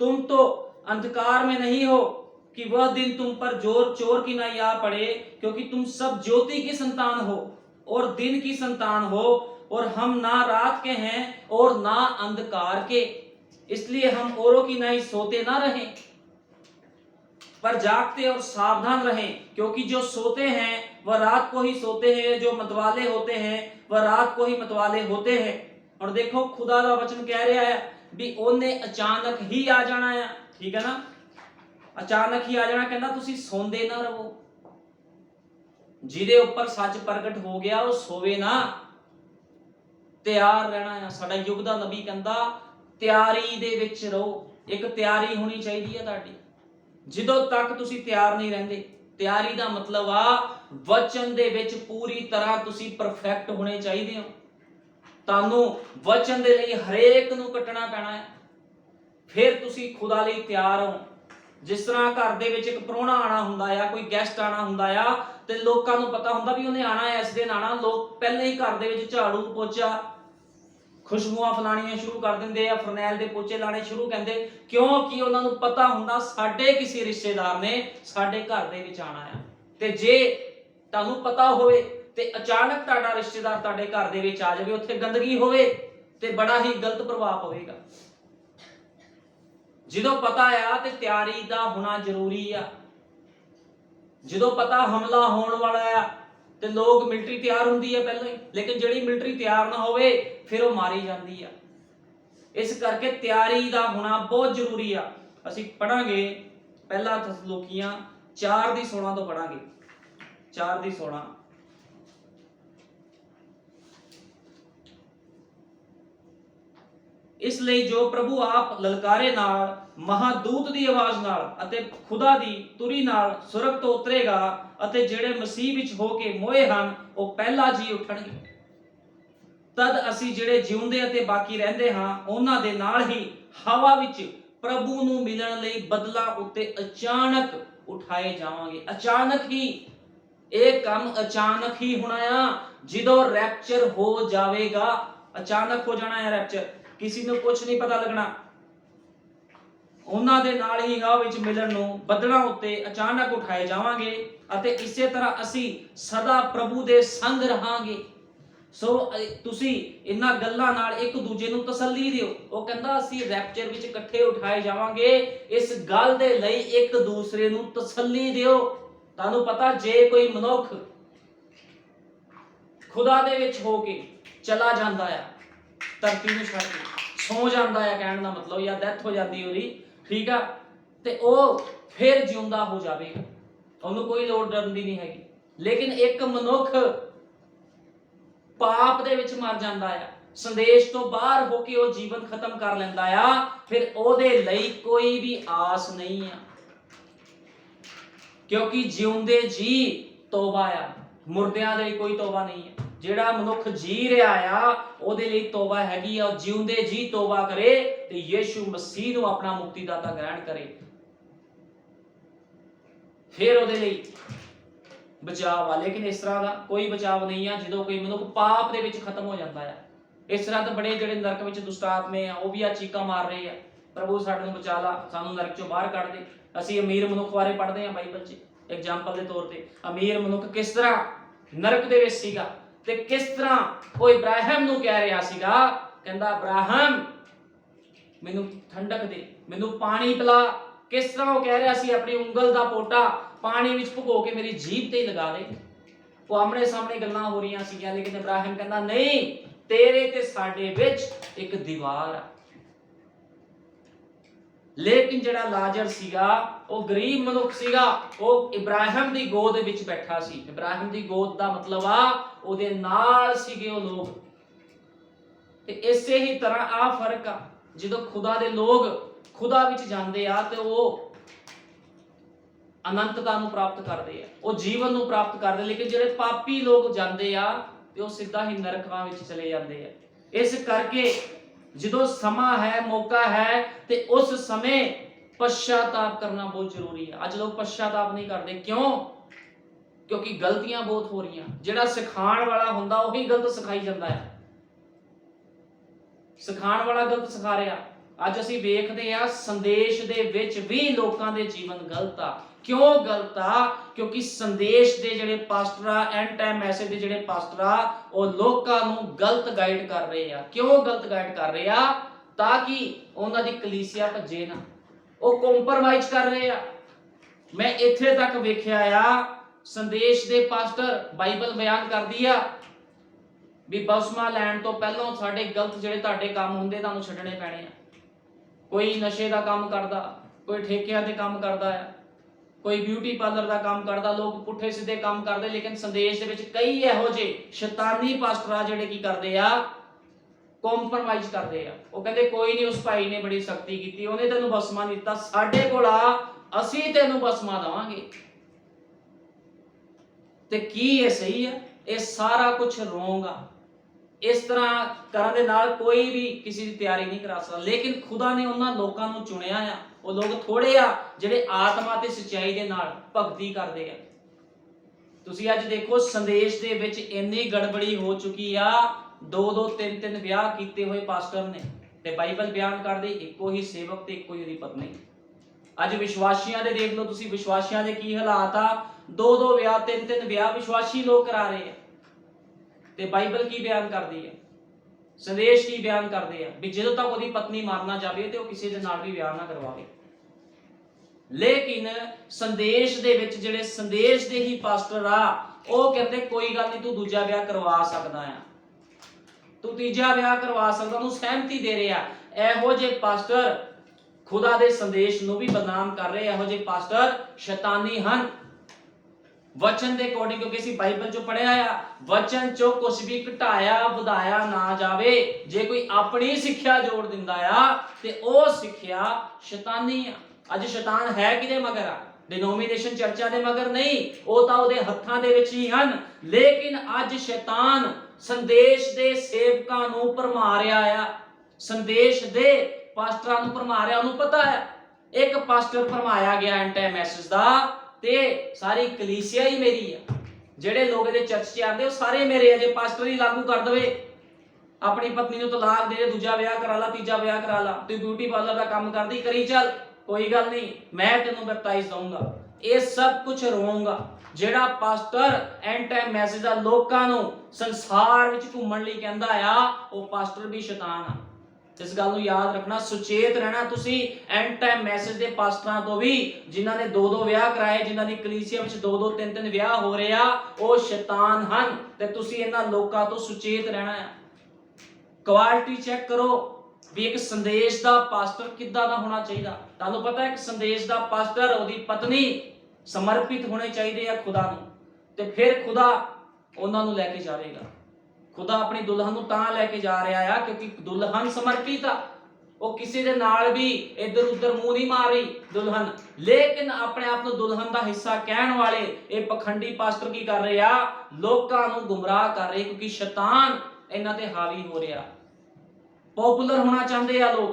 तुम तो अंधकार में नहीं हो कि वह दिन तुम पर चोर की ना आ पड़े, क्योंकि तुम सब ज्योति की संतान हो और दिन की संतान हो, और हम ना रात के हैं और ना अंधकार के, इसलिए हम औरों की नाई सोते ना रहें, पर जागते और सावधान रहें, क्योंकि जो सोते हैं वह रात को ही सोते हैं, जो मतवाले होते हैं वह रात को ही मतवाले होते हैं। और देखो खुदा का वचन कह रहा है भी ओने अचानक ही आ जाना है, ठीक है ना, अचानक ही आ जाना। कहना तुसी सोंदे ना रहो, ਜਿਹਦੇ ਉੱਪਰ ਸੱਚ ਪ੍ਰਗਟ ਹੋ ਗਿਆ ਉਹ ਸੋਵੇ ਨਾ, ਤਿਆਰ ਰਹਿਣਾ ਆ। ਸਾਡਾ ਯੁੱਗ ਦਾ ਨਬੀ ਕਹਿੰਦਾ ਤਿਆਰੀ ਦੇ ਵਿੱਚ ਰਹੋ। ਇੱਕ ਤਿਆਰੀ ਹੋਣੀ ਚਾਹੀਦੀ ਹੈ ਤੁਹਾਡੀ। ਜਦੋਂ ਤੱਕ ਤੁਸੀਂ ਤਿਆਰ ਨਹੀਂ ਰਹਿੰਦੇ, ਤਿਆਰੀ ਦਾ ਮਤਲਬ ਆ ਵਚਨ ਦੇ ਵਿੱਚ ਪੂਰੀ ਤਰ੍ਹਾਂ ਤੁਸੀਂ ਪਰਫੈਕਟ ਹੋਣੇ ਚਾਹੀਦੇ ਹੋ। ਤੁਹਾਨੂੰ ਵਚਨ ਦੇ ਲਈ ਹਰੇਕ ਨੂੰ ਕੱਟਣਾ ਪੈਣਾ ਹੈ, ਫਿਰ ਤੁਸੀਂ ਖੁਦਾ ਲਈ ਤਿਆਰ ਹੋ। ਜਿਸ ਤਰ੍ਹਾਂ ਘਰ ਦੇ ਵਿੱਚ ਇੱਕ ਪ੍ਰਾਹੁਣਾ ਆਣਾ ਹੁੰਦਾ ਆ, ਕੋਈ ਗੈਸਟ ਆਣਾ ਹੁੰਦਾ ਆ, ਤੇ ਲੋਕਾਂ ਨੂੰ ਪਤਾ ਹੁੰਦਾ ਵੀ ਉਹਨੇ ਆਣਾ ਹੈ, ਇਸ ਦਿਨ ਆਣਾ। ਲੋਕ ਪਹਿਲਾਂ ਹੀ ਘਰ ਦੇ ਵਿੱਚ ਝਾੜੂ ਪੋਚਾ ਖੁਸ਼ਬੂਆਂ ਫਲਾਣੀਆਂ ਸ਼ੁਰੂ ਕਰ ਦਿੰਦੇ ਆ, ਫਰਨੈਲ ਦੇ ਪੋਚੇ ਲਾਣੇ ਸ਼ੁਰੂ ਕਹਿੰਦੇ, ਕਿਉਂਕਿ ਉਹਨਾਂ ਨੂੰ ਪਤਾ ਹੁੰਦਾ ਸਾਡੇ ਕਿਸੇ ਰਿਸ਼ਤੇਦਾਰ ਨੇ ਸਾਡੇ ਘਰ ਦੇ ਵਿੱਚ ਆਣਾ ਆ। ਤੇ ਜੇ ਤੁਹਾਨੂੰ ਪਤਾ ਹੋਵੇ ਤੇ ਅਚਾਨਕ ਤੁਹਾਡਾ ਰਿਸ਼ਤੇਦਾਰ ਤੁਹਾਡੇ ਘਰ ਦੇ ਵਿੱਚ ਆ ਜਾਵੇ, ਉੱਥੇ ਗੰਦਗੀ ਹੋਵੇ, ਤੇ ਬੜਾ ਹੀ ਗਲਤ ਪ੍ਰਭਾਵ ਪਵੇਗਾ। ਜਦੋਂ ਪਤਾ ਆ ਤੇ ਤਿਆਰੀ ਦਾ ਹੋਣਾ ਜ਼ਰੂਰੀ ਆ। ਜਦੋਂ ਪਤਾ ਹਮਲਾ ਹੋਣ ਵਾਲਾ ਆ ਤੇ ਲੋਕ ਮਿਲਟਰੀ ਤਿਆਰ ਹੁੰਦੀ ਹੈ ਪਹਿਲਾਂ ਹੀ, ਲੇਕਿਨ ਜਿਹੜੀ ਮਿਲਟਰੀ ਤਿਆਰ ਨਾ ਹੋਵੇ ਫਿਰ ਉਹ ਮਾਰੀ ਜਾਂਦੀ ਆ। ਇਸ ਕਰਕੇ ਤਿਆਰੀ ਦਾ ਹੋਣਾ ਬਹੁਤ ਜ਼ਰੂਰੀ ਆ। ਅਸੀਂ ਪੜਾਂਗੇ ਪਹਿਲਾ ਥੈਸਲੋਨੀਕੀਆਂ 4:16 ਤੋਂ ਪੜਾਂਗੇ। 4:16 ਇਸ ਲਈ ਜੋ ਪ੍ਰਭੂ ਆਪ ਲਲਕਾਰੇ ਨਾਲ, ਮਹਾਦੂਤ ਦੀ ਆਵਾਜ਼ ਨਾਲ ਅਤੇ ਖੁਦਾ ਦੀ ਤੁਰੀ ਨਾਲ ਸੁਰਗ ਤੋਂ ਉਤਰੇਗਾ, ਅਤੇ ਜਿਹੜੇ ਮਸੀਹ ਵਿੱਚ ਹੋ ਕੇ ਮੋਏ ਹਨ ਉਹ ਪਹਿਲਾ ਜੀ ਉਠਣਗੇ। ਤਦ ਅਸੀਂ ਜਿਹੜੇ ਜਿਉਂਦੇ ਅਤੇ ਬਾਕੀ ਰਹਿੰਦੇ ਹਾਂ ਉਹਨਾਂ ਦੇ ਨਾਲ ਹੀ ਹਵਾ ਵਿੱਚ ਪ੍ਰਭੂ ਨੂੰ ਮਿਲਣ ਲਈ ਬਦਲਾਂ ਉੱਤੇ ਅਚਾਨਕ ਉਠਾਏ ਜਾਵਾਂਗੇ। ਅਚਾਨਕ ਹੀ ਇਹ ਕੰਮ ਅਚਾਨਕ ਹੀ ਹੋਣਾ ਆ। ਜਦੋਂ ਰੈਪਚਰ ਹੋ ਜਾਵੇਗਾ, ਅਚਾਨਕ ਹੋ ਜਾਣਾ ਹੈ ਰੈਪਚਰ, ਕਿਸੇ ਨੂੰ ਕੁਝ ਨਹੀਂ ਪਤਾ ਲੱਗਣਾ। ਉਹਨਾਂ ਦੇ ਨਾਲ ਹੀ ਹਵਾ ਵਿੱਚ ਮਿਲਣ ਨੂੰ ਬੱਦਲਾਂ ਉੱਤੇ ਅਚਾਨਕ ਉਠਾਏ ਜਾਵਾਂਗੇ, ਅਤੇ ਇਸੇ ਤਰ੍ਹਾਂ ਅਸੀਂ ਸਦਾ ਪ੍ਰਭੂ ਦੇ ਸੰਗ ਰਹਾਂਗੇ। ਸੋ ਤੁਸੀਂ ਇਹਨਾਂ ਗੱਲਾਂ ਨਾਲ ਇੱਕ ਦੂਜੇ ਨੂੰ ਤਸੱਲੀ ਦਿਓ। ਉਹ ਕਹਿੰਦਾ ਅਸੀਂ ਰੈਪਚਰ ਵਿੱਚ ਇਕੱਠੇ ਉਠਾਏ ਜਾਵਾਂਗੇ। ਇਸ ਗੱਲ ਦੇ ਲਈ ਇੱਕ ਦੂਸਰੇ ਨੂੰ ਤਸੱਲੀ ਦਿਓ। ਤੁਹਾਨੂੰ ਪਤਾ ਜੇ ਕੋਈ ਮਨੁੱਖ ਖੁਦਾ ਦੇ ਵਿੱਚ ਹੋ ਕੇ ਚਲਾ ਜਾਂਦਾ ਆ, ਧਰਤੀ ਨੂੰ ਛੱਡ ਕੇ ਸੌ ਜਾਂਦਾ ਆ, ਕਹਿਣ ਦਾ ਮਤਲਬ, ਜਾਂ ਡੈਥ ਹੋ ਜਾਂਦੀ ਉਹਦੀ, ਠੀਕ ਆ, ਤੇ ਉਹ ਫਿਰ ਜਿਉਂਦਾ ਹੋ ਜਾਵੇਗਾ, ਉਹਨੂੰ ਕੋਈ ਲੋੜ ਡਰਨ ਦੀ ਨਹੀਂ ਹੈਗੀ। ਲੇਕਿਨ ਇੱਕ ਮਨੁੱਖ ਪਾਪ ਦੇ ਵਿੱਚ ਮਰ ਜਾਂਦਾ ਆ, ਸੰਦੇਸ਼ ਤੋਂ ਬਾਹਰ ਹੋ ਕੇ ਉਹ ਜੀਵਨ ਖਤਮ ਕਰ ਲੈਂਦਾ ਆ, ਫਿਰ ਉਹਦੇ ਲਈ ਕੋਈ ਵੀ ਆਸ ਨਹੀਂ ਆ, ਕਿਉਂਕਿ ਜਿਉਂਦੇ ਜੀ ਤੋਬਾ ਆ, ਮੁਰਦਿਆਂ ਲਈ ਕੋਈ ਤੋਬਾ ਨਹੀਂ ਹੈ। ਜਿਹੜਾ ਮਨੁੱਖ ਜੀ ਰਿਹਾ ਆ ਉਹਦੇ ਲਈ ਤੋਬਾ ਹੈਗੀ ਆ। ਉਹ ਜਿਉਂਦੇ ਜੀ ਤੋਬਾ ਕਰੇ ਤੇ ਯੀਸ਼ੂ ਮਸੀਹ ਨੂੰ ਆਪਣਾ ਮੁਕਤੀਦਾਤਾ ਗ੍ਰਹਿਣ ਕਰੇ, ਫਿਰ ਉਹਦੇ ਲਈ ਬਚਾਅ ਆ। ਲੇਕਿਨ ਇਸ ਤਰ੍ਹਾਂ ਦਾ ਕੋਈ ਬਚਾਅ ਨਹੀਂ ਆ ਜਦੋਂ ਕੋਈ ਮਨੁੱਖ ਪਾਪ ਦੇ ਵਿੱਚ ਖਤਮ ਹੋ ਜਾਂਦਾ ਆ। ਇਸ ਤਰ੍ਹਾਂ ਤਾਂ ਬੜੇ ਜਿਹੜੇ ਨਰਕ ਵਿੱਚ ਦੁਸ਼ਟ ਆਤਮੇ ਆ ਉਹ ਵੀ ਆ ਚੀਕਾਂ ਮਾਰ ਰਹੇ ਆ, ਪ੍ਰਭੂ ਸਾਡੇ ਨੂੰ ਬਚਾ ਲਾ, ਸਾਨੂੰ ਨਰਕ ਚੋਂ ਬਾਹਰ ਕੱਢ ਦੇ। ਅਸੀਂ ਅਮੀਰ ਮਨੁੱਖ ਬਾਰੇ ਪੜ੍ਹਦੇ ਆ ਬਾਈਬਲ 'ਚ ਐਗਜ਼ਾਮਪਲ ਦੇ ਤੌਰ ਤੇ। ਅਮੀਰ ਮਨੁੱਖ ਕਿਸ ਤਰ੍ਹਾਂ ਨਰਕ ਦੇ ਵਿੱਚ ਸੀਗਾ ਤੇ ਕਿਸ ਤਰ੍ਹਾਂ ਉਹ ਇਬਰਾਹਿਮ ਨੂੰ ਕਹਿ ਰਿਹਾ ਸੀਗਾ, ਕਹਿੰਦਾ ਇਬਰਾਹਿਮ ਮੈਨੂੰ ਠੰਡਕ ਦੇ, ਮੈਨੂੰ ਪਾਣੀ ਪਿਲਾ। ਕਿਸ ਤਰ੍ਹਾਂ ਉਹ ਕਹਿ ਰਿਹਾ ਸੀ, ਆਪਣੀ ਉਂਗਲ ਦਾ ਪੋਟਾ ਪਾਣੀ ਵਿੱਚ ਭੁਗੋ ਕੇ ਮੇਰੀ ਜੀਭ ਤੇ ਹੀ ਲਗਾ ਦੇ। ਉਹ ਆਮਣੇ ਸਾਹਮਣੇ ਗੱਲਾਂ ਹੋ ਰਹੀਆਂ ਸੀਗੀਆਂ, ਲੇਕਿਨ ਇਬਰਾਹਿਮ ਕਹਿੰਦਾ ਨਹੀਂ, ਤੇਰੇ ਤੇ ਸਾਡੇ ਵਿੱਚ ਇੱਕ ਦੀਵਾਰ ਆ। ਲੇਕਿਨ ਜਿਹੜਾ ਲਾਜ਼ਰ ਸੀਗਾ ਉਹ ਗਰੀਬ ਮਨੁੱਖ ਸੀਗਾ, ਉਹ ਇਬਰਾਹਿਮ ਦੀ ਗੋਦ ਵਿੱਚ ਬੈਠਾ ਸੀ। ਇਬਰਾਹਿਮ ਦੀ ਗੋਦ ਦਾ ਮਤਲਬ ਆ ਉਹਦੇ ਨਾਲ ਸੀਗੇ ਉਹ ਲੋਕ। ਤੇ ਇਸੇ ਹੀ ਤਰ੍ਹਾਂ ਆ ਫਰਕ ਆ, ਜਦੋਂ ਖੁਦਾ ਦੇ ਲੋਕ ਖੁਦਾ ਵਿੱਚ ਜਾਂਦੇ ਆ ਤੇ ਉਹ ਅਨੰਤਤਾ ਨੂੰ ਪ੍ਰਾਪਤ ਕਰਦੇ ਆ, ਉਹ ਜੀਵਨ ਨੂੰ ਪ੍ਰਾਪਤ ਕਰਦੇ। ਲੇਕਿਨ ਜਿਹੜੇ ਪਾਪੀ ਲੋਕ ਜਾਂਦੇ ਆ ਤੇ ਉਹ ਸਿੱਧਾ ਹੀ ਨਰਕਾਂ ਵਿੱਚ ਚਲੇ ਜਾਂਦੇ ਆ। ਇਸ ਕਰਕੇ ਜਦੋਂ ਸਮਾਂ ਹੈ, ਮੌਕਾ ਹੈ, ਤੇ ਉਸ ਸਮੇਂ ਪਛਤਾਪ ਕਰਨਾ ਬਹੁਤ ਜ਼ਰੂਰੀ ਹੈ। ਅੱਜ ਲੋਕ ਪਛਤਾਪ ਨਹੀਂ ਕਰਦੇ, ਕਿਉਂ? ਕਿਉਂਕਿ ਗਲਤੀਆਂ ਬਹੁਤ ਹੋ ਰਹੀਆਂ। ਜਿਹੜਾ ਸਿਖਾਉਣ ਵਾਲਾ ਹੁੰਦਾ ਉਹੀ ਗਲਤ ਸਿਖਾਈ ਜਾਂਦਾ ਹੈ, ਸਿਖਾਉਣ ਵਾਲਾ ਗਲਤ ਸਿਖਾ ਰਿਹਾ। ਅੱਜ ਅਸੀਂ ਵੇਖਦੇ ਆ ਸੰਦੇਸ਼ ਦੇ ਵਿੱਚ ਵੀ ਲੋਕਾਂ ਦੇ ਜੀਵਨ ਗਲਤ ਆ। ਕਿਉਂ ਗਲਤ ਆ? ਕਿਉਂਕਿ ਸੰਦੇਸ਼ ਦੇ ਜਿਹੜੇ ਪਾਸਟਰ ਆ, ਐਂਡ ਟਾਈਮ ਮੈਸੇਜ ਦੇ ਜਿਹੜੇ ਪਾਸਟਰ ਆ, ਉਹ ਲੋਕਾਂ ਨੂੰ ਗਲਤ ਗਾਈਡ ਕਰ ਰਹੇ ਆ। ਕਿਉਂ ਗਲਤ ਗਾਈਡ ਕਰ ਰਹੇ ਆ? ਤਾਂ ਕਿ ਉਹਨਾਂ ਦੀ ਕਲੀਸਿਆ ਭੱਜੇ ਨਾ। ਉਹ ਕੰਪਰਮਾਈਜ਼ ਕਰ ਰਹੇ ਆ। ਮੈਂ ਇੱਥੇ ਤੱਕ ਵੇਖਿਆ ਆ, ਸੰਦੇਸ਼ ਦੇ ਪਾਸਟਰ ਬਾਈਬਲ ਬਿਆਨ ਕਰਦੀ ਆ ਵੀ ਬਪਤਿਸਮਾ ਲੈਣ ਤੋਂ ਪਹਿਲਾਂ ਸਾਡੇ ਗਲਤ ਜਿਹੜੇ ਤੁਹਾਡੇ ਕੰਮ ਹੁੰਦੇ ਤੁਹਾਨੂੰ ਛੱਡਣੇ ਪੈਣੇ ਆ। ਕੋਈ ਨਸ਼ੇ ਦਾ ਕੰਮ ਕਰਦਾ, ਕੋਈ ਠੇਕਿਆਂ ਤੇ ਕੰਮ ਕਰਦਾ ਆ, कोई ब्यूटी पार्लर का काम करता, लोग पुठे सीधे काम करते, लेकिन संदेश दे विच कई इहो जे शैतानी पास्टर आ जिहड़े की करदे आ, कॉम्प्रोमाइज करदे आ। वो कहंदे कोई नहीं, उस भाई ने बड़ी सख्ती कीती, उहने तैनूं बसमा नहीं दित्ता, साडे कोल आ, असीं तैनूं बसमा देवांगे। ते की ये सही है? ये सारा कुछ रोंग आ। इस तरह करन दे नाल कोई भी किसी की तैयारी नहीं करा सकता, लेकिन खुदा ने उन्हां लोकां नूं चुनिया आ। वो लोग थोड़े आ जिहड़े आत्मा ते सच्चाई दे नाल भगती करदे आ। तुसीं अज देखो संदेश दे विच इन्नी गड़बड़ी हो चुकी आ, 2-2 3-3 विआह कीते हुए पास्टर ने, ते बाइबल बयान करदी इक्को ही सेवक ते इक्को ही उहदी पत्नी। अज विश्वासियां दे देख लो तुसीं, विश्वासियां दे की हालात आ, 2-2 विआह 3-3 विआह विश्वासी लोग करा रहे हैं। ते बाइबल की बयान करदी है, संदेश की बयान करदे आ भी ਜਦੋਂ तक ਉਹਦੀ पत्नी मारना जावे ਤੇ ਉਹ ਕਿਸੇ ਦੇ ਨਾਲ ਵੀ ਵਿਆਹ ਨਾ ਕਰਵਾਵੇ। लेकिन संदेश दे विच ਜਿਹੜੇ संदेश ਦੇ ਹੀ ਪਾਸਟਰ ਆ, ਉਹ ਕਹਿੰਦੇ ਕੋਈ ਗੱਲ ਨਹੀਂ, ਤੂੰ ਦੂਜਾ ਵਿਆਹ ਕਰਵਾ ਸਕਦਾ ਆ, ਤੂੰ ਤੀਜਾ ਵਿਆਹ ਕਰਵਾ ਸਕਦਾ, ਉਹਨੂੰ ਸਹਿਮਤੀ ਦੇ ਰਿਹਾ। ਇਹੋ ਜਿਹੇ ਪਾਸਟਰ खुदा दे संदेश ਨੂੰ ਵੀ ਬਦਨਾਮ ਕਰ ਰਹੇ। ਇਹੋ ਜਿਹੇ ਪਾਸਟਰ ਸ਼ੈਤਾਨੀ ਹਨ। वचन के अकॉर्डिंग, क्योंकि असीं बाइबल चो पढ़िया आ, वचन चो कुछ भी घटाया वधाया ना जावे। जे कोई अपनी सिक्ख्या जोड़ दिंदा आ ते ओ सिक्ख्या शैतानी आ। अज शैतान है किदे मगर आ? डिनोमिनेशन चर्चा दे मगर नहीं, ओ तां ओहदे हत्थां दे विच ही हन। लेकिन अज शैतान संदेश दे सेवकां नूं भरमा रिहा आ, संदेश दे पास्टरां नूं भरमा रिहा। उहनूं पता है एक पास्टर भरमाया गया एंड टाइम मैसेज दा ते सारी कलीसिया ही मेरी है। जेड़े लोग इहदे चर्च च आंदे वो सारे मेरे है। जे पास्टर ही लागू कर दवे, अपनी पत्नी नूं तलाक दे, दूजा विआह करा ला, तीजा विआह करा ला, तू ब्यूटी पार्लर का काम करदी करी चल, कोई गल नहीं, मैं तेनों बैप्टाइज दूंगा। ये सब कुछ रोंग आ। जेड़ा पास्टर एंड टाइम मैसेज दा लोकां नूं संसार विच घुम्मण लई कहंदा आ, वो पास्टर भी शैतान आ। इस गल नूं याद रखना, सुचेत रहना तुसीं। एंड टाइम मैसेज दे पास्टरां तो भी जिन्हां ने 2-2 विआह कराए, जिन्हां दी कलीसिया विच 2-2 3-3 विआह हो रहे आ, वो शैतान हन। ते तुसीं इन्हां लोकां तो सुचेत रहना है। क्वालिटी चेक करो भी एक संदेश दा पास्टर किद्दां दा होना चाहिए। तुहानूं पता है एक संदेश दा पास्टर, ओहदी पत्नी समर्पित होने चाहिए आ खुदा नूं, ते फिर खुदा उहनां नूं लैके जावेगा। खुदा अपनी दुल्हन नूं तां लैके जा रहा है क्योंकि दुल्हन समर्पित आ। वो किसी दे नाल भी इधर उधर मुंह नहीं मार रही दुल्हन, लेकिन अपने आप नूं दुल्हन दा हिस्सा कहण वाले ये पखंडी पास्टर की कर रहे आ, लोकां नूं गुमराह कर रहे, क्योंकि शैतान इन्हां ते हावी हो रहा। पॉपुलर होना चाहते आ लोग।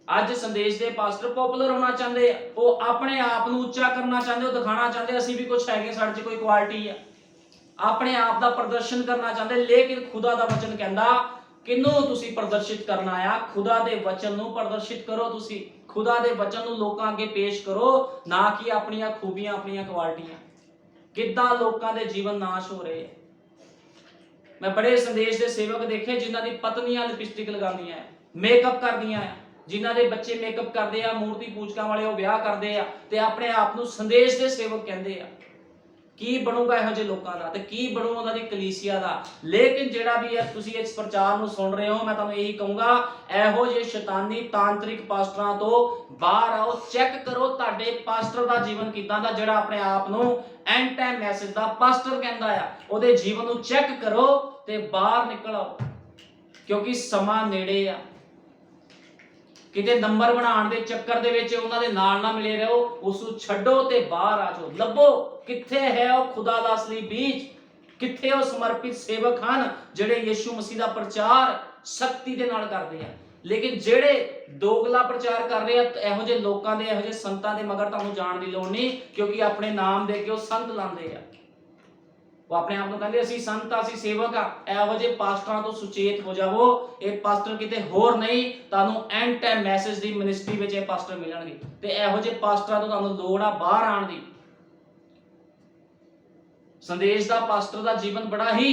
अज संदेश दे पास्टर पॉपुलर होना चाहते हैं, वो अपने आप नूं उच्चा करना चाहते, वो दिखाना चाहते असीं भी कुछ हैगे, साडे च कोई क्वालिटी है, अपने आप दा प्रदर्शन करना चाहते। लेकिन खुदा दा वचन कहंदा किनू तुसीं प्रदर्शित करना आ? खुदा दे वचन नूं प्रदर्शित करो। तुसीं खुदा दे वचन नूं लोकां अगे पेश करो, ना कि अपनियां खूबियां, अपनियां क्वालिटियां। किद्दां लोकां दे जीवन नाश हो रहे हैं। मैं बड़े संदेश दे सेवक देखे जिन्हां दी पत्नियां लिपस्टिक लगांदियां, मेकअप करदियां, जिन्हां दे बच्चे मेकअप करदे आ, मूर्ति पूजकां वाले वो विआह करदे आ ते अपने आप नूं संदेश दे सेवक कहंदे आ। की बनूगा इहो जे लोकां दा ते की बनू उहनां दी कलीसिया दा। लेकिन जेड़ा भी है तुसीं इस प्रचार नूं सुन रहे हो, मैं तुहानूं यही कहूंगा, इहो जे शैतानी तांत्रिक पास्टरां तो बाहर आओ। चेक करो तुहाडे पास्टर दा जीवन किदां दा, जेड़ा अपने आप नूं एंड टाइम मैसेज दा पास्टर कहंदा आ, ओहदे जीवन नूं चेक करो ते बाहर निकल आओ, क्योंकि समा नेड़े आ। किते नंबर बनाने के चक्कर दे विच उन्हां दे नाल ना मिले रहो, उस नूं छड्डो ते बाहर आ जाओ। लभो किथे है वो खुदा दा असली बीज, किथे वो समर्पित सेवक हन जिहड़े यीशु मसीह दा प्रचार शक्ति दे नाल करदे आ। लेकिन जिहड़े दोगला प्रचार कर रहे हैं, इहो जे लोकां दे, इहो जे संतां दे मगर तुहानूं जाण दी लोड़ नहीं, क्योंकि अपने नाम दे के वो संत लांदे आ। वो अपने आप को कहते असीं संत आ, असीं सेवक आ। इहो जे पास्टरां तो सुचेत हो जावो। ये पास्टर किते होर नहीं, तुहानूं एंड टाइम मैसेज दी मिनिस्ट्री विच ये पास्टर मिलणगे, ते इहो जे पास्टरां तो तुहानूं लोड़ आ बाहर आउण दी। संदेश दा पास्टर दा जीवन बड़ा ही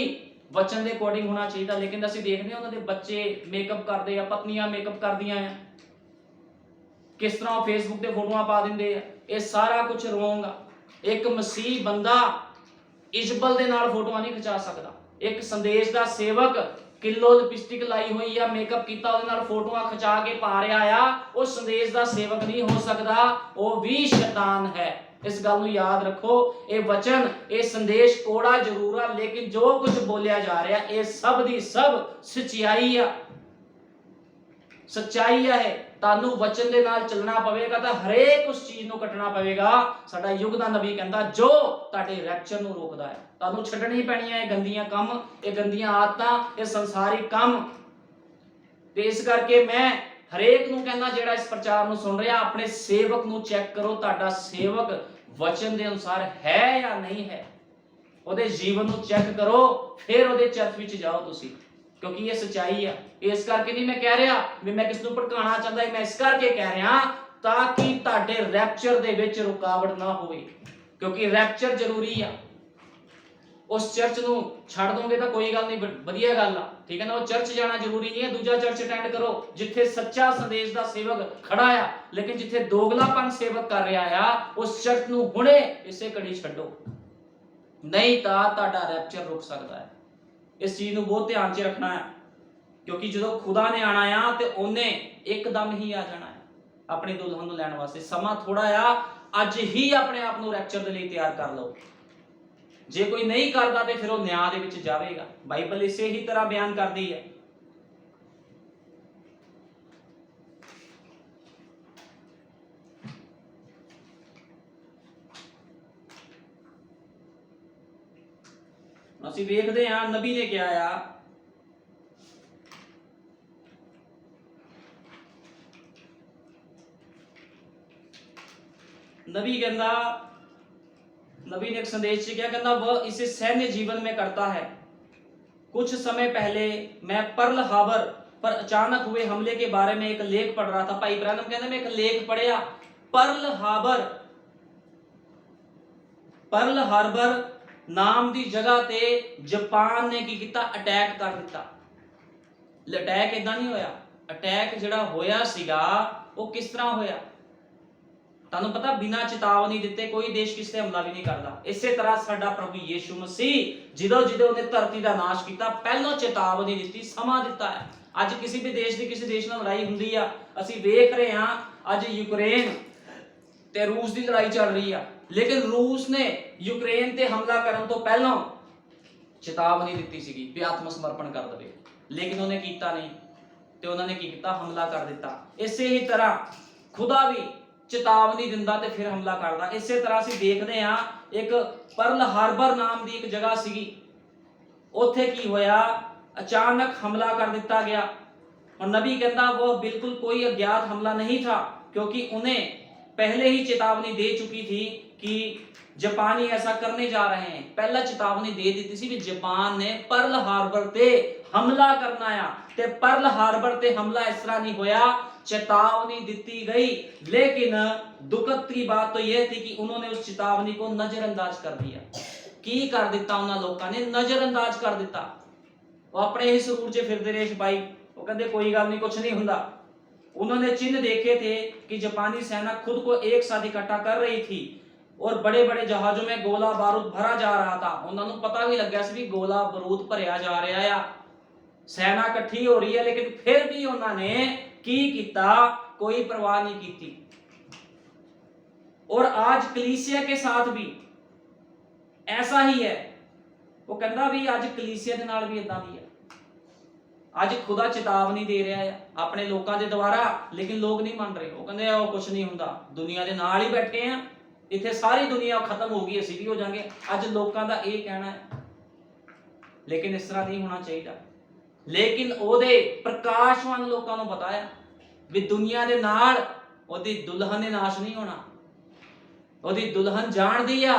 वचन दे अकॉर्डिंग होना चाहिए। लेकिन असीं देखदे हां उहनां दे बच्चे मेकअप करदे आ, पत्नियां मेकअप करदियां आ, किस तरह फेसबुक ते फोटोआं पा दिंदे आ। ये सारा कुछ रोंग आ। एक मसीह बंदा इजबल दे नाल फोटोआं नहीं खिचा सकदा। एक संदेश दा सेवक किलो लिपस्टिक लाई हुई या मेकअप कीता उहदे नाल फोटोआं खिचा के पा रहा आ, वो संदेश दा सेवक नहीं हो सकदा, वो भी शैतान है। इस गल नूं याद रखो, ये वचन, ये संदेश कोड़ा जरूर आ, लेकिन जो कुछ बोलिया जा रहा ये सब दी सब सच्चाई आ, सच्चाई है। तानू वचन दे नाल चलना पवेगा, तो हरेक उस चीज नूं कटना पवेगा। साडा युग दा नबी कहंदा जो तुहाडे रैप्चर नूं रोकदा है, तानू छड्डनी पैणीਆਂ ये गंदियां कम, ये गंदियां आदतां, ये संसारिक कम। ते इस करके मैं हरेक नूं कहना जेड़ा इस प्रचार नूं सुन रहा, अपने सेवक नूं चेक करो, तुहाडा सेवक वचन दे अनुसार है या नहीं है। ਉਹਦੇ जीवन ਨੂੰ चेक करो, फिर ਉਹਦੇ चर्च ਵਿੱਚ जाओ ਤੁਸੀਂ, क्योंकि ये सच्चाई है। इस करके नहीं मैं कह रहा भी मैं किस ਨੂੰ ਭੜਕਾਣਾ ਚਾਹੁੰਦਾ, मैं इस करके कह रहा ताकि ਤੁਹਾਡੇ रैप्चर ਦੇ ਵਿੱਚ रुकावट ना ਹੋਵੇ, क्योंकि रैप्चर ਜ਼ਰੂਰੀ ਆ। उस चर्च ਨੂੰ ਛੱਡ ਦੋਗੇ ਤਾਂ ਕੋਈ ਗੱਲ ਨਹੀਂ, ਵਧੀਆ ਗੱਲ ਆ, ਠੀਕ ਹੈ ਨਾ। ਉਹ ਚਰਚ ਜਾਣਾ ਜ਼ਰੂਰੀ ਨਹੀਂ ਹੈ, ਦੂਜਾ ਚਰਚ ਅਟੈਂਡ ਕਰੋ ਜਿੱਥੇ ਸੱਚਾ ਸੰਦੇਸ਼ ਦਾ ਸੇਵਕ ਖੜਾ ਆ। ਲੇਕਿਨ ਜਿੱਥੇ ਦੋਗਲਾਪਨ ਸੇਵਕ ਕਰ ਰਿਹਾ ਆ, ਉਸ ਚਰਚ ਨੂੰ ਹੁਣੇ ਇਸੇ ਘੜੀ ਛੱਡੋ, ਨਹੀਂ ਤਾਂ ਤੁਹਾਡਾ ਰੈਪਚਰ ਰੁਕ ਸਕਦਾ ਹੈ। ਇਸ ਚੀਜ਼ ਨੂੰ ਬਹੁਤ ਧਿਆਨ 'ਚ ਰੱਖਣਾ ਹੈ, ਕਿਉਂਕਿ ਜਦੋਂ ਖੁਦਾ ਨੇ ਆਣਾ ਆ ਤੇ ਉਹਨੇ ਇੱਕਦਮ ਹੀ ਆ ਜਾਣਾ ਹੈ ਆਪਣੀ ਦੁਲਹਨ ਨੂੰ ਲੈਣ ਵਾਸਤੇ। ਸਮਾਂ ਥੋੜਾ ਆ, ਅੱਜ ਹੀ ਆਪਣੇ ਆਪ ਨੂੰ ਰੈਪਚਰ ਦੇ ਲਈ ਤਿਆਰ ਕਰ ਲਓ। ਜੇ ਕੋਈ ਨਹੀਂ ਕਰਦਾ ਤੇ ਫਿਰ ਉਹ ਨਿਆਂ ਦੇ ਵਿੱਚ ਜਾਵੇਗਾ। ਬਾਈਬਲ ਇਸੇ ਹੀ ਤਰ੍ਹਾਂ ਬਿਆਨ ਕਰਦੀ ਹੈ। ਅਸੀਂ ਵੇਖਦੇ ਹਾਂ ਨਬੀ ਨੇ ਕਿਹਾ ਆ, नबी कहता, नबी ने एक संदेश किया, कहता वह इसे सैन्य जीवन में करता है। कुछ समय पहले मैं पर्ल हार्बर पर अचानक हुए हमले के बारे में एक लेख पढ़ रहा था। भाई ब्रैनम कहते मैं एक लेख पढ़िया, पर्ल हार्बर नाम दी जगह ते जापान ने की कीता, अटैक कर दिता। अटैक इदां नहीं होया, अटैक जिहड़ा होया सीगा वो किस तरह होया, ਤੁਹਾਨੂੰ ਪਤਾ ਬਿਨਾ ਚੇਤਾਵਨੀ ਦਿੱਤੇ ਕੋਈ ਦੇਸ਼ ਕਿਸ ਤੇ ਹਮਲਾ ਵੀ ਨਹੀਂ ਕਰਦਾ। ਇਸੇ ਤਰ੍ਹਾਂ ਸਾਡਾ ਪ੍ਰਭੂ ਯੀਸ਼ੂ ਮਸੀਹ ਜਦੋਂ ਉਹਨੇ ਧਰਤੀ ਦਾ ਨਾਸ਼ ਕੀਤਾ, ਪਹਿਲਾਂ ਚੇਤਾਵਨੀ ਦਿੱਤੀ, ਸਮਾਂ ਦਿੱਤਾ ਹੈ। ਅੱਜ ਕਿਸੇ ਵੀ ਦੇਸ਼ ਦੀ ਕਿਸੇ ਦੇਸ਼ ਨਾਲ ਲੜਾਈ ਹੁੰਦੀ ਆ, ਅਸੀਂ ਵੇਖ ਰਹੇ ਹਾਂ ਅੱਜ ਯੂਕਰੇਨ ਤੇ ਰੂਸ ਦੀ ਲੜਾਈ ਚੱਲ ਰਹੀ ਆ, ਲੇਕਿਨ ਰੂਸ ਨੇ ਯੂਕਰੇਨ ਤੇ ਹਮਲਾ ਕਰਨ ਤੋਂ ਪਹਿਲਾਂ ਚੇਤਾਵਨੀ ਦਿੱਤੀ ਸੀਗੀ ਵੀ ਆਤਮ ਸਮਰਪਣ ਕਰ ਦੇਵੇ, ਲੇਕਿਨ ਉਹਨੇ ਕੀਤਾ ਨਹੀਂ ਤੇ ਉਹਨਾਂ ਨੇ ਕੀ ਕੀਤਾ, ਹਮਲਾ ਕਰ ਦਿੱਤਾ। ਇਸੇ ਹੀ ਤਰ੍ਹਾਂ ਖੁਦਾ ਵੀ ਚੇਤਾਵਨੀ ਦਿੰਦਾ ਤੇ ਫਿਰ ਹਮਲਾ ਕਰਦਾ। ਇਸੇ ਤਰ੍ਹਾਂ ਅਸੀਂ ਦੇਖਦੇ ਹਾਂ ਇੱਕ ਪਰਲ ਹਾਰਬਰ ਨਾਮ ਦੀ ਇੱਕ ਜਗ੍ਹਾ ਸੀਗੀ, ਉੱਥੇ ਕੀ ਹੋਇਆ, ਅਚਾਨਕ ਹਮਲਾ ਕਰ ਦਿੱਤਾ ਗਿਆ। और नबी कहता वो बिल्कुल कोई अज्ञात हमला नहीं था, क्योंकि उन्हें पहले ही चेतावनी दे चुकी थी कि जापानी ऐसा करने जा रहे हैं। पहला चेतावनी दे दी थी भी जापान ने पर्ल हार्बर ते हमला करना है, ते पर्ल हार्बर ते हमला इस तरह नहीं होया, चेतावनी दी गई। लेकिन दुखद की बात तो यह थी कि उन्होंने उस चेतावनी को नजरअंदाज कर दिया। की कर दिता उन्होंने, लोगों ने नजरअंदाज कर दिता। वो अपने ही सुरूर च फिरते रहे सिपाही, वो कहते कोई गल नहीं, कुछ नहीं हुंदा। उन्होंने चिन्ह देखे थे कि जापानी सेना खुद को एक साथ इकट्ठा कर रही थी और बड़े बड़े जहाजों में गोला बारूद भरा जा रहा था। उन्होंने पता भी लग गया भी गोला बारूद भरिया जा रहा है, सेना इकट्ठी हो रही है, लेकिन फिर भी उन्होंने की कीता, कोई परवाह नहीं की। और आज कलीसिया के साथ भी ऐसा ही है। वो कहता भी आज कलीसिया के नाल भी इदां दी है। आज खुदा चेतावनी दे रहा है अपने लोगों के द्वारा, लेकिन लोग नहीं मान रहे। वो कहते हैं कुछ नहीं हुंदा, दुनिया के नाल ही बैठे हैं, इत्थे सारी दुनिया खत्म होगी, असीं भी हो जाएंगे। अज लोगों का ये कहना है, लेकिन इस तरह नहीं होना चाहिए। लेकिन ओदे प्रकाशवान लोगों को पता है भी दुनिया के नाल ओदी दुल्हन ने नाश नहीं होना। ओदी दुल्हन जानदी आ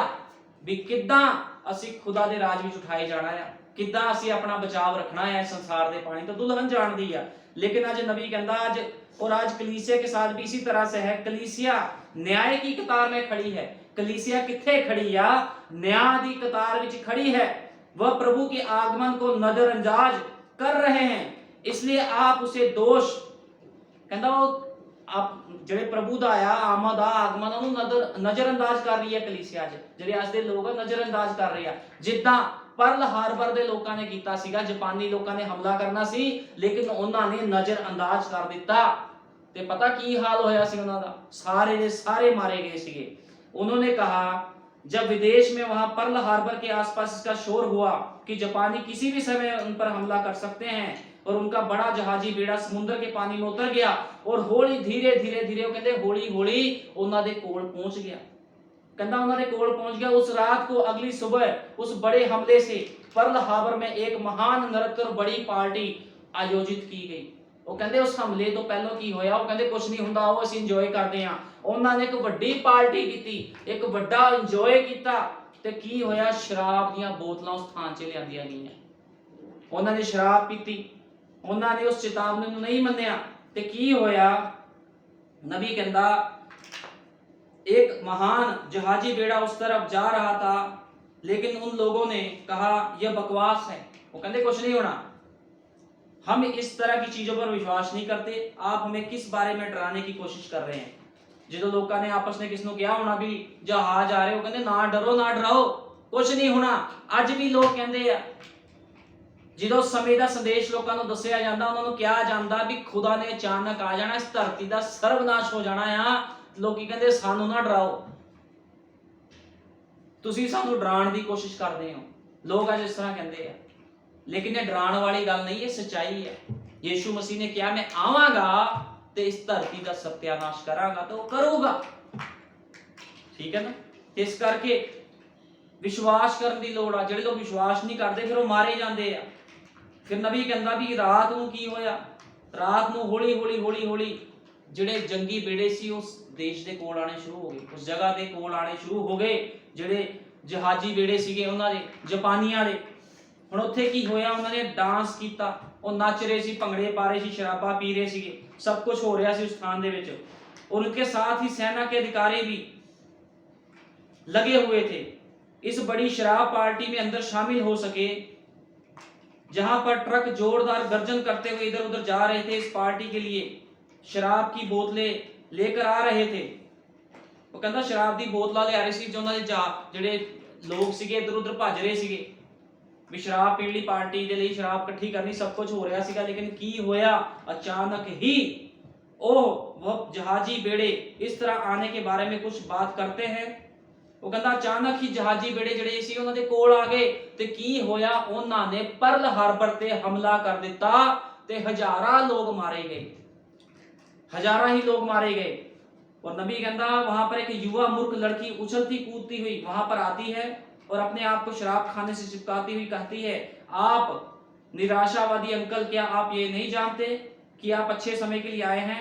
भी किदां असीं खुदा दे राज विच उठाए जाना है, किदां असीं अपना बचाव रखना है संसार दे पानी तो दुल्हन जानदी आ। लेकिन आज नबी कहंदा आज, और आज कलीसिया के साथ भी इसी तरह से है। कलीसिया न्याय की कतार में खड़ी है। कलीसिया किथे खड़ी आ, न्याय की कतार विच खड़ी है। वह प्रभु के आगमन को नजरअंदाज कर रहे हैं, इसलिए आप उसे दोष कहंदा आप ਜਿਹੜੇ ਪ੍ਰਭੂ ਦਾ ਆ ਆਮਦ ਆ ਆਗਮਨ ਉਹਨੂੰ ਨਜ਼ਰਅੰਦਾਜ਼ ਕਰ ਰਹੀ ਹੈ ਕਲੀਸਿਆ। ਜਿਹੜੇ ਅੱਜ ਦੇ ਲੋਕ ਨਜ਼ਰਅੰਦਾਜ਼ ਕਰ ਰਹੇ ਆ, ਜਿੱਦਾਂ ਪਰਲ ਹਾਰਬਰ ਦੇ ਲੋਕਾਂ ਨੇ ਕੀਤਾ ਸੀਗਾ। ਜਾਪਾਨੀ ਲੋਕਾਂ ਨੇ ਹਮਲਾ ਕਰਨਾ ਸੀ, ਲੇਕਿਨ ਉਹਨਾਂ ਨੇ ਨਜ਼ਰਅੰਦਾਜ਼ ਕਰ ਦਿੱਤਾ ਤੇ ਪਤਾ ਕੀ ਹਾਲ ਹੋਇਆ ਸੀ ਉਹਨਾਂ ਦਾ, ਸਾਰੇ ਦੇ ਸਾਰੇ ਮਾਰੇ ਗਏ ਸੀਗੇ। उन्होंने कहा, जब विदेश में वहां पर्ल हार्बर के आसपास इसका शोर हुआ कि जापानी किसी भी समय उन पर हमला कर सकते हैं, और उनका बड़ा जहाजी बेड़ा समुद्र के पानी में उतर गया, और हौली धीरे धीरे धीरे वो कहते हौली हौली ਉਹਨਾਂ ਦੇ ਕੋਲ पहुंच गया। कहता ਉਹਨਾਂ ਦੇ ਕੋਲ पहुंच गया। उस रात को अगली सुबह उस बड़े हमले से पर्ल हार्बर में एक महान नृत्य और बड़ी पार्टी आयोजित की गई। ਉਹ ਕਹਿੰਦੇ ਉਸ ਹਮਲੇ ਤੋਂ ਪਹਿਲਾਂ ਕੀ ਹੋਇਆ, ਉਹ ਕਹਿੰਦੇ ਕੁਝ ਨਹੀਂ ਹੁੰਦਾ, ਉਹ ਅਸੀਂ ਇੰਜੋਏ ਕਰਦੇ ਹਾਂ। ਉਹਨਾਂ ਨੇ ਇੱਕ ਵੱਡੀ ਪਾਰਟੀ ਕੀਤੀ, ਇੱਕ ਵੱਡਾ ਇੰਜੋਏ ਕੀਤਾ, ਤੇ ਕੀ ਹੋਇਆ, ਸ਼ਰਾਬ ਦੀਆਂ ਬੋਤਲਾਂ ਉਸ ਥਾਂ 'ਚ ਲਿਆਂਦੀਆਂ ਗਈਆਂ। ਉਹਨਾਂ ਨੇ ਸ਼ਰਾਬ ਪੀਤੀ, ਉਹਨਾਂ ਨੇ ਉਸ ਚੇਤਾਵਨੀ ਨੂੰ ਨਹੀਂ ਮੰਨਿਆ, ਤੇ ਕੀ ਹੋਇਆ, नबी कहता एक महान जहाजी बेड़ा उस तरफ जा रहा था, लेकिन उन लोगों ने कहा यह बकवास है। वो कहते कुछ नहीं होना, हम इस तरह की चीजों पर विश्वास नहीं करते, आप हमें किस बारे में डराने की कोशिश कर रहे हैं। जो लोगों ने आपस में किसने क्या होना भी जहाज आ रहे हो, कहते ना डरो ना डराओ, कुछ नहीं होना। अज भी लोग कहते हैं, ਜਦੋਂ ਸਮੇਂ ਦਾ ਸੰਦੇਸ਼ ਲੋਕਾਂ ਨੂੰ ਦੱਸਿਆ ਜਾਂਦਾ, ਉਹਨਾਂ ਨੂੰ ਕਿਹਾ ਜਾਂਦਾ ਵੀ ਖੁਦਾ ਨੇ ਅਚਾਨਕ ਆ ਜਾਣਾ, ਇਸ ਧਰਤੀ ਦਾ ਸਰਵਨਾਸ਼ ਹੋ ਜਾਣਾ ਆ, ਲੋਕੀ ਕਹਿੰਦੇ ਸਾਨੂੰ ਨਾ ਡਰਾਓ, ਤੁਸੀਂ ਸਾਨੂੰ ਡਰਾਉਣ ਦੀ ਕੋਸ਼ਿਸ਼ ਕਰਦੇ ਹੋ। ਲੋਕ ਅੱਜ ਇਸ ਤਰ੍ਹਾਂ ਕਹਿੰਦੇ ਆ, ਲੇਕਿਨ ਇਹ ਡਰਾਉਣ ਵਾਲੀ ਗੱਲ ਨਹੀਂ, ਇਹ ਸੱਚਾਈ ਹੈ। ਯੀਸ਼ੂ ਮਸੀਹ ਨੇ ਕਿਹਾ ਮੈਂ ਆਵਾਂਗਾ ਤੇ ਇਸ ਧਰਤੀ ਦਾ ਸਤਿਆਨਾਸ਼ ਕਰਾਂਗਾ, ਤਾਂ ਉਹ ਕਰੂਗਾ। ਠੀਕ ਹੈ ਨਾ। ਇਸ ਕਰਕੇ ਵਿਸ਼ਵਾਸ ਕਰਨ ਦੀ ਲੋੜ ਆ। ਜਿਹੜੇ ਲੋਕ ਵਿਸ਼ਵਾਸ ਨਹੀਂ ਕਰਦੇ ਫਿਰ ਉਹ ਮਾਰੇ ਜਾਂਦੇ ਆ। ਫਿਰ ਨਬੀ ਕਹਿੰਦਾ ਵੀ ਰਾਤ ਨੂੰ ਕੀ ਹੋਇਆ, ਰਾਤ ਨੂੰ ਹੌਲੀ ਹੌਲੀ ਹੌਲੀ ਹੌਲੀ ਜਿਹੜੇ ਜੰਗੀ ਬੇੜੇ ਸੀ ਉਸ ਦੇਸ਼ ਦੇ ਕੋਲ ਆਣੇ ਸ਼ੁਰੂ ਹੋ ਗਏ, ਉਸ ਜਗ੍ਹਾ ਦੇ ਕੋਲ ਆਣੇ ਸ਼ੁਰੂ ਹੋ ਗਏ। ਜਿਹੜੇ ਜਹਾਜੀ ਬੇੜੇ ਸੀਗੇ ਉਹਨਾਂ ਦੇ, ਜਾਪਾਨੀਆਂ ਦੇ। ਹੁਣ ਉੱਥੇ ਕੀ ਹੋਇਆ, ਉਹਨਾਂ ਨੇ ਡਾਂਸ ਕੀਤਾ, ਉਹ ਨੱਚ ਰਹੇ ਸੀ, ਭੰਗੜੇ ਪਾ ਰਹੇ ਸੀ, ਸ਼ਰਾਬਾਂ ਪੀ ਰਹੇ ਸੀਗੇ, ਸਭ ਕੁਝ ਹੋ ਰਿਹਾ ਸੀ ਉਸ ਸਥਾਨ ਦੇ ਵਿੱਚ। और उनके साथ ही सेना के अधिकारी भी लगे हुए थे इस बड़ी शराब पार्टी में अंदर शामिल हो सके। जहां पर ट्रक जोरदार गर्जन करते हुए इधर उधर जा रहे थे, इस पार्टी के लिए शराब की बोतलें लेकर आ रहे थे। वो कहता शराब की बोतलां ले आ रहे सी, जो उन्होंने ਜਿਹੜੇ लोग ਸੀਗੇ इधर उधर ਭੱਜ ਰਹੇ ਸੀਗੇ ਵੀ ਸ਼ਰਾਬ ਪੀਣ ਲਈ, ਪਾਰਟੀ ਦੇ ਲਈ ਸ਼ਰਾਬ ਇਕੱਠੀ ਕਰਨੀ, ਸਭ ਕੁਝ ਹੋ ਰਿਹਾ ਸੀਗਾ। ਲੇਕਿਨ ਕੀ ਹੋਇਆ, अचानक ही वो जहाजी बेड़े इस तरह आने के बारे में कुछ बात करते हैं। वो कहता अचानक ही जहाजी बेड़े ਜਿਹੜੇ ਸੀ ਉਹਨਾਂ ਦੇ ਕੋਲ ਆ ਗਏ ਤੇ ਕੀ ਹੋਇਆ, ਉਹਨਾਂ ਨੇ ਪਰਲ ਹਾਰਬਰ ਤੇ ਹਮਲਾ ਕਰ ਦਿੱਤਾ ਤੇ ਹਜ਼ਾਰਾਂ ਲੋग मारे गए, हजारा ही लोग मारे गए। और नबी कहता वहां पर एक युवा मूर्ख लड़की उछलती कूदती हुई वहां पर आती है और अपने आप को शराब खाने से चिपकाती हुई कहती है, आप निराशावादी अंकल, क्या आप ये नहीं जानते कि आप अच्छे समय के लिए आए हैं?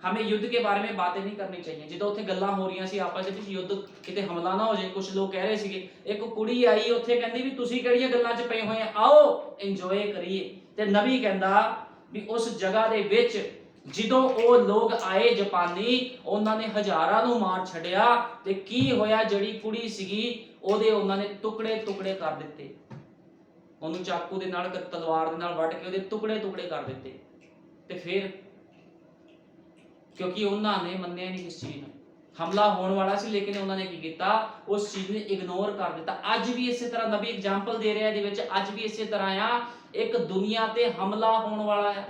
हमें युद्ध के बारे में बातें नहीं करनी चाहिए। ਜਦੋਂ ਉੱਥੇ ਗੱਲਾਂ ਹੋ ਰਹੀਆਂ ਸੀ ਆਪਸ ਵਿੱਚ, ਯੁੱਧ ਕਿਤੇ ਹਮਲਾ ਨਾ ਹੋ ਜਾਏ, ਕੁਝ ਲੋਕ ਕਹਿ ਰਹੇ ਸੀਗੇ। ਇੱਕ ਕੁੜੀ ਆਈ ਉੱਥੇ, ਕਹਿੰਦੀ ਵੀ ਤੁਸੀਂ ਕਿਹੜੀਆਂ ਗੱਲਾਂ 'ਚ ਪਏ ਹੋਏ ਆ, ਆਓ ਇੰਜੋਏ ਕਰੀਏ। ਤੇ ਨਬੀ ਕਹਿੰਦਾ ਵੀ ਉਸ ਜਗ੍ਹਾ ਦੇ ਵਿੱਚ ਜਦੋਂ ਉਹ ਲੋਕ ਆਏ ਜਾਪਾਨੀ, ਉਹਨਾਂ ਨੇ ਹਜ਼ਾਰਾਂ ਨੂੰ ਮਾਰ ਛੱਡਿਆ ਤੇ ਕੀ ਹੋਇਆ, ਜਿਹੜੀ ਕੁੜੀ ਸੀਗੀ ਉਹਦੇ ਉਹਨਾਂ ਨੇ ਟੁਕੜੇ ਟੁਕੜੇ ਕਰ ਦਿੱਤੇ। ਉਹਨੂੰ ਚਾਕੂ ਦੇ ਨਾਲ, ਤਲਵਾਰ ਦੇ ਨਾਲ ਵੱਢ ਕੇ ਉਹਦੇ ਟੁਕੜੇ ਟੁਕੜੇ ਕਰ ਦਿੱਤੇ। ਤੇ ਫਿਰ ਕਿਉਂਕਿ ਉਹਨਾਂ ਨੇ ਮੰਨਿਆ ਨਹੀਂ ਇਸ ਚੀਜ਼ ਨੂੰ, ਹਮਲਾ ਹੋਣ ਵਾਲਾ ਸੀ, ਲੇਕਿਨ ਉਹਨਾਂ ਨੇ ਕੀ ਕੀਤਾ, ਉਸ ਚੀਜ਼ ਨੂੰ ਇਗਨੋਰ ਕਰ ਦਿੱਤਾ। ਅੱਜ ਵੀ ਇਸੇ ਤਰ੍ਹਾਂ ਨਬੀ ਐਗਜ਼ਾਮਪਲ ਦੇ ਰਿਹਾ ਇਹਦੇ ਵਿੱਚ, ਅੱਜ ਵੀ ਇਸੇ ਤਰ੍ਹਾਂ ਆ, ਇੱਕ ਦੁਨੀਆ ਤੇ ਹਮਲਾ ਹੋਣ ਵਾਲਾ ਆ,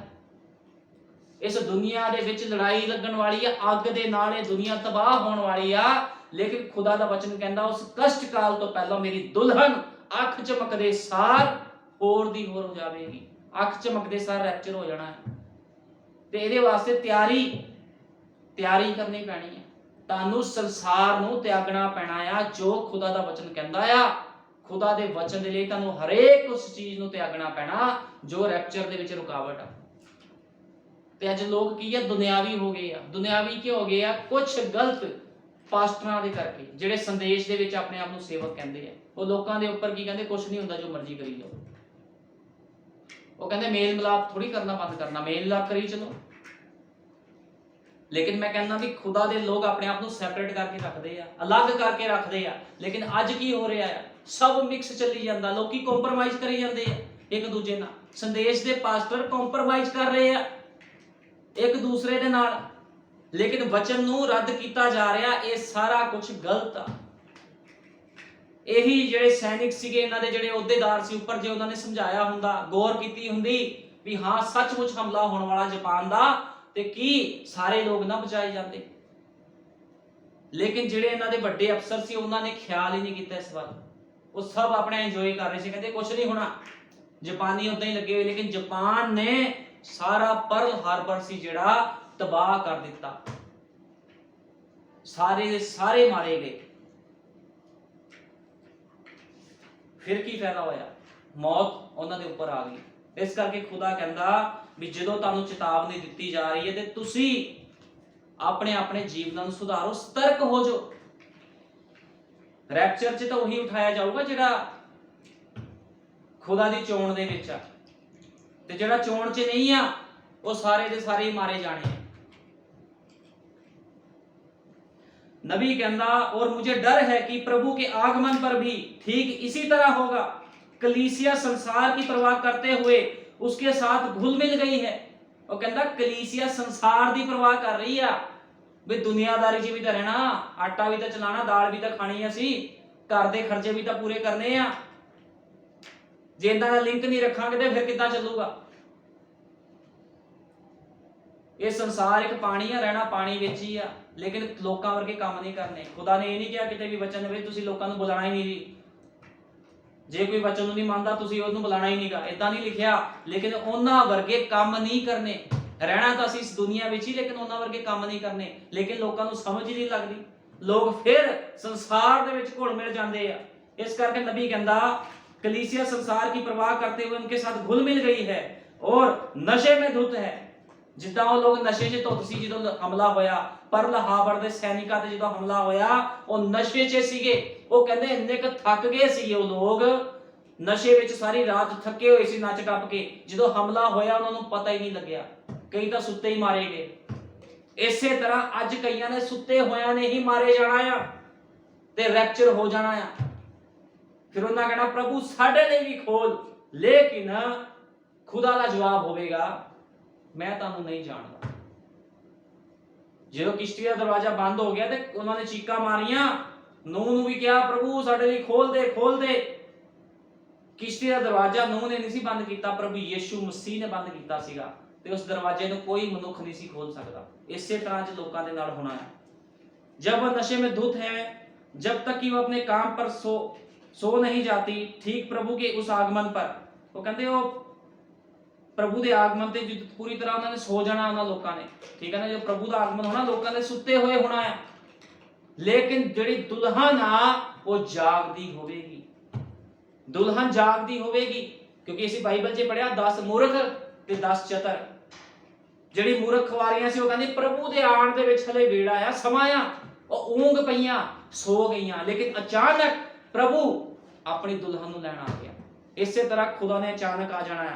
ਇਸ ਦੁਨੀਆ ਦੇ ਵਿੱਚ ਲੜਾਈ ਲੱਗਣ ਵਾਲੀ ਆ, ਅੱਗ ਦੇ ਨਾਲ ਇਹ ਦੁਨੀਆ ਤਬਾਹ ਹੋਣ ਵਾਲੀ ਆ। ਲੇਕਿਨ ਖੁਦਾ ਦਾ ਵਚਨ ਕਹਿੰਦਾ ਉਸ ਕਸ਼ਟ ਕਾਲ ਤੋਂ ਪਹਿਲਾਂ ਮੇਰੀ ਦੁਲਹਨ ਅੱਖ ਚਮਕਦੇ ਸਾਰ ਹੋਰ ਦੀ ਹੋਰ ਹੋ ਜਾਵੇਗੀ। ਅੱਖ ਚਮਕਦੇ ਸਾਰ ਰੈਪਚਰ ਹੋ ਜਾਣਾ ਹੈ ਤੇ ਇਹਦੇ ਵਾਸਤੇ ਤਿਆਰੀ ਕਰਨੀ ਪੈਣੀ ਹੈ। ਤੁਹਾਨੂੰ ਸੰਸਾਰ ਨੂੰ ਤਿਆਗਣਾ ਪੈਣਾ ਆ, ਜੋ ਖੁਦਾ ਦਾ ਵਚਨ ਕਹਿੰਦਾ ਆ। ਖੁਦਾ ਦੇ ਵਚਨ ਦੇ ਲਈ ਤੁਹਾਨੂੰ ਹਰੇਕ ਉਸ ਚੀਜ਼ ਨੂੰ ਤਿਆਗਣਾ ਪੈਣਾ ਜੋ ਰੈਪਚਰ ਦੇ ਵਿੱਚ ਰੁਕਾਵਟ ਆ। ਤੇ ਅੱਜ ਲੋਕ ਕੀ ਆ, ਦੁਨਿਆਵੀ ਹੋ ਗਏ ਆ। ਦੁਨਿਆਵੀ ਕਿਉਂ ਹੋ ਗਏ ਆ? ਕੁਝ ਗਲਤ ਪਾਸਟਰਾਂ ਦੇ ਕਰਕੇ, ਜਿਹੜੇ ਸੰਦੇਸ਼ ਦੇ ਵਿੱਚ ਆਪਣੇ ਆਪ ਨੂੰ ਸੇਵਕ ਕਹਿੰਦੇ ਆ। ਉਹ ਲੋਕਾਂ ਦੇ ਉੱਪਰ ਕੀ ਕਹਿੰਦੇ, ਕੁਝ ਨਹੀਂ ਹੁੰਦਾ, ਜੋ ਮਰਜ਼ੀ ਕਰੀ ਜਾਓ। ਉਹ ਕਹਿੰਦੇ ਮੇਲ ਮਿਲਾਪ ਥੋੜੀ ਕਰਨਾ ਬੰਦ ਕਰਨਾ, ਮੇਲ ਮਿਲਾਪ ਕਰੀ ਚਲੋ। ਲੇਕਿਨ ਮੈਂ ਕਹਿੰਦਾ ਵੀ ਖੁਦਾ ਦੇ ਲੋਕ ਆਪਣੇ ਆਪ ਨੂੰ ਸੈਪਰੇਟ ਕਰਕੇ ਰੱਖਦੇ ਆ, ਅਲੱਗ ਕਰਕੇ ਰੱਖਦੇ ਆ। ਲੇਕਿਨ ਅੱਜ ਕੀ ਹੋ ਰਿਹਾ ਆ, ਸਭ ਮਿਕਸ ਚੱਲੀ ਜਾਂਦਾ, ਲੋਕੀ ਕੰਪਰੋਮਾਈਜ਼ ਕਰੀ ਜਾਂਦੇ ਆ ਇੱਕ ਦੂਜੇ ਨਾਲ। ਸੰਦੇਸ਼ ਦੇ ਪਾਸਟਰ ਕੰਪਰੋਮਾਈਜ਼ ਕਰ ਰਹੇ ਆ ਇੱਕ ਦੂਸਰੇ ਦੇ ਨਾਲ, ਲੇਕਿਨ ਵਚਨ ਨੂੰ ਰੱਦ ਕੀਤਾ ਜਾ ਰਿਹਾ। ਇਹ ਸਾਰਾ ਕੁਝ ਗਲਤ ਆ। ਇਹੀ ਜਿਹੜੇ ਸੈਨਿਕ ਸੀਗੇ, ਇਹਨਾਂ ਦੇ ਜਿਹੜੇ ਅਹੁਦੇਦਾਰ ਸੀ ਉੱਪਰ, ਜੇ ਉਹਨਾਂ ਨੇ ਸਮਝਾਇਆ ਹੁੰਦਾ, ਗੌਰ ਕੀਤੀ ਹੁੰਦੀ ਵੀ ਹਾਂ ਸੱਚਮੁੱਚ ਹਮਲਾ ਹੋਣ ਵਾਲਾ ਜਾਪਾਨ ਦਾ, ਤੇ ਕੀ ਸਾਰੇ ਲੋਕ ਨਾ ਬਚਾਏ ਜਾਂਦੇ। लेकिन ਜਿਹੜੇ ਇਹਨਾਂ ਦੇ ਵੱਡੇ ਅਫਸਰ ਸੀ ਉਹਨਾਂ ਨੇ ਖਿਆਲ ਹੀ ਨਹੀਂ ਕੀਤਾ ਇਸ ਵੱਲ। ਉਹ ਸਭ ਆਪਣਾ ਇੰਜੋਏ ਕਰ ਰਹੇ ਸੀ, ਕਹਿੰਦੇ ਕੁਝ ਨਹੀਂ ਹੋਣਾ, ਜਾਪਾਨੀ ਉਦਾਂ ਹੀ ਲੱਗੇ ਹੋਏ। ਲੇਕਿਨ ਜਾਪਾਨ ਨੇ ਸਾਰਾ ਪਰਲ ਹਾਰਬਰ ਸੀ ਜਿਹੜਾ ਤਬਾਹ ਕਰ ਦਿੱਤਾ, ਸਾਰੇ ਦੇ ਸਾਰੇ ਮਾਰੇ ਗਏ। ਫਿਰ ਕੀ ਫਾਇਦਾ ਹੋਇਆ? ਮੌਤ ਉਹਨਾਂ ਦੇ ਉੱਪਰ ਆ ਗਈ। ਇਸ ਕਰਕੇ ਖੁਦਾ ਕਹਿੰਦਾ ਵੀ ਜਦੋਂ ਤੁਹਾਨੂੰ ਚੇਤਾਵਨੀ ਦਿੱਤੀ ਜਾ ਰਹੀ ਹੈ ਤੇ ਤੁਸੀਂ ਆਪਣੇ ਆਪਣੇ ਜੀਵਨਾਂ ਨੂੰ ਸੁਧਾਰੋ, ਸਤਰਕ ਹੋ ਜਾਓ। ਰੈਪਚਰ 'ਚ ਤਾਂ ਉਹੀ ਉਠਾਇਆ ਜਾਊਗਾ ਜਿਹੜਾ ਖੁਦਾ ਦੀ ਚੋਣ ਦੇ ਵਿੱਚ ਆ, ਤੇ ਜਿਹੜਾ ਚੋਣ 'ਚ ਨਹੀਂ ਆ ਉਹ ਸਾਰੇ ਦੇ ਸਾਰੇ ਹੀ ਮਾਰੇ ਜਾਣੇ। नबी कहता और मुझे डर है कि प्रभु के आगमन पर भी ठीक इसी तरह होगा। कलीसिया संसार की परवाह करते हुए उसके साथ घुल मिल गई है। वो कहता कलीसिया संसार की परवाह कर रही है भी दुनियादारी च भी तो रहना, आटा भी तो चलाना, दाल भी तो खानी, असी घर के खर्चे भी तो पूरे करने आ। जे इन्हां दा लिंक नहीं रखांगे तो फिर किद्दां चलूगा? ये संसार एक पानी है, रहना पानी विच ही आ, लेकिन लोकां वर्गे काम नहीं करने। खुदा ने ये नहीं कहा किते भी वचन में तुसीं लोकां नूं बुलाना ही नहीं जी, जे कोई वचन नूं नहीं मानदा तुसीं उहनूं बुलाना ही नहीं गा, इदां नहीं लिखिया। लेकिन उन्हां वर्गे काम नहीं करने। रहना तो असीं इस दुनिया विच ही, लेकिन उन्हां वर्गे काम नहीं करने। लेकिन लोकां नूं समझ ही नहीं लगदी, लोग फिर संसार दे विच घुल मिल जांदे आ। इस करके नबी कहंदा कलीसिया संसार की परवाह करते हुए उनके साथ घुल मिल गई है और नशे में धुत है। जिद्दां वो लोग नशे 'ਚ धुत सी जदों हमला होया, परल हार्बर दे सैनिकां ते जदों हमला होया वो नशे 'ਚ सीगे। वो कहंदे इन्ने क थक गए सी वो लोग, नशे विच सारी रात थके होए सी नच टप के। जदों हमला होया उन्हां नूं पता ही नहीं लग्या, कई तां सुत्ते ही मारे गए। इसे तरह अज कईयां ने सुत्ते होया ने ही मारे जाना आ ते रैप्चर हो जाना आ। फिर उन्हां कहना प्रभु साडे लई भी खोल, लेकिन खुदा दा जवाब होवेगा मैं तुहानूं नहीं जानदा। जो किश्ती का दरवाजा बंद हो गया तो उन्होंने चीका मारिया, नूह नूं भी कहा प्रभु साडे लई खोल दे, खोल दे। किश्ती का दरवाजा नूह ने नहीं बंद किया, प्रभु यीशु मसीह ने बंद किया सीगा, ते उस दरवाजे नूं कोई मनुख नहीं सी खोल सकता। इसे तरह च लोकां दे नाल होना है। जब वह नशे में धुत है, जब तक कि वह अपने काम पर सो नहीं जाती, ठीक प्रभु के उस आगमन पर। वो कहते हो प्रभु के आगमन ते पूरी तरह उन्होंने सो जाना उन्होंने लोगों ने, ठीक है ना। जो प्रभु का आगमन होना लोगों ने सुते हुए होना है, लेकिन जिहड़ी दुल्हन आ वो जागदी होवेगी। दुल्हन जागदी होवेगी, क्योंकि इसी बाइबल 'ਚ पढ़िया 10 मूर्ख ते 10 चतर। जिहड़ी मूर्ख खवारियां सी वो कहंदी प्रभु दे आण दे विच हले वेड़ा आ, समा आ, ਉਹ ਊਂਘ ਪਈਆਂ, ਸੋ ਗਈਆਂ। लेकिन अचानक प्रभु अपनी दुल्हन नूं लैण आ गया। इसे तरह खुदा ने अचानक आ जाना है।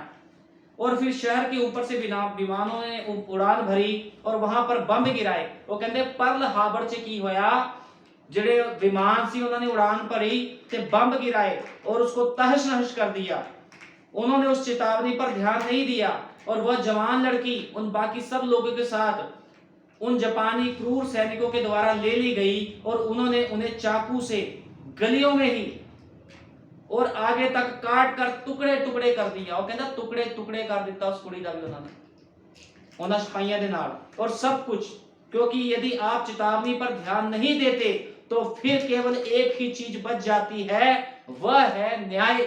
और फिर शहर के ऊपर से विमानों ने उड़ान भरी और वहां पर बम गिराए। वो कहते परल हार्बर 'ਚ की होया, जिहड़े विमान सी उन्होंने उड़ान भरी ते बम गिराए और उसको तहस नहस कर दिया। उन्होंने उस चेतावनी पर ध्यान नहीं दिया और वह जवान लड़की उन बाकी सब लोगों के साथ उन जापानी क्रूर सैनिकों के द्वारा ले ली गई और उन्होंने उन्हें चाकू से गलियों में ही और आगे तक काट कर टुकड़े टुकड़े कर दिया। वो कहता टुकड़े टुकड़े कर दिता उस कुड़ी का भी उन्होंने सिपाहियों के नाल और सब कुछ। क्योंकि यदि आप चेतावनी पर ध्यान नहीं देते तो फिर केवल एक ही चीज बच जाती है, वह है न्याय।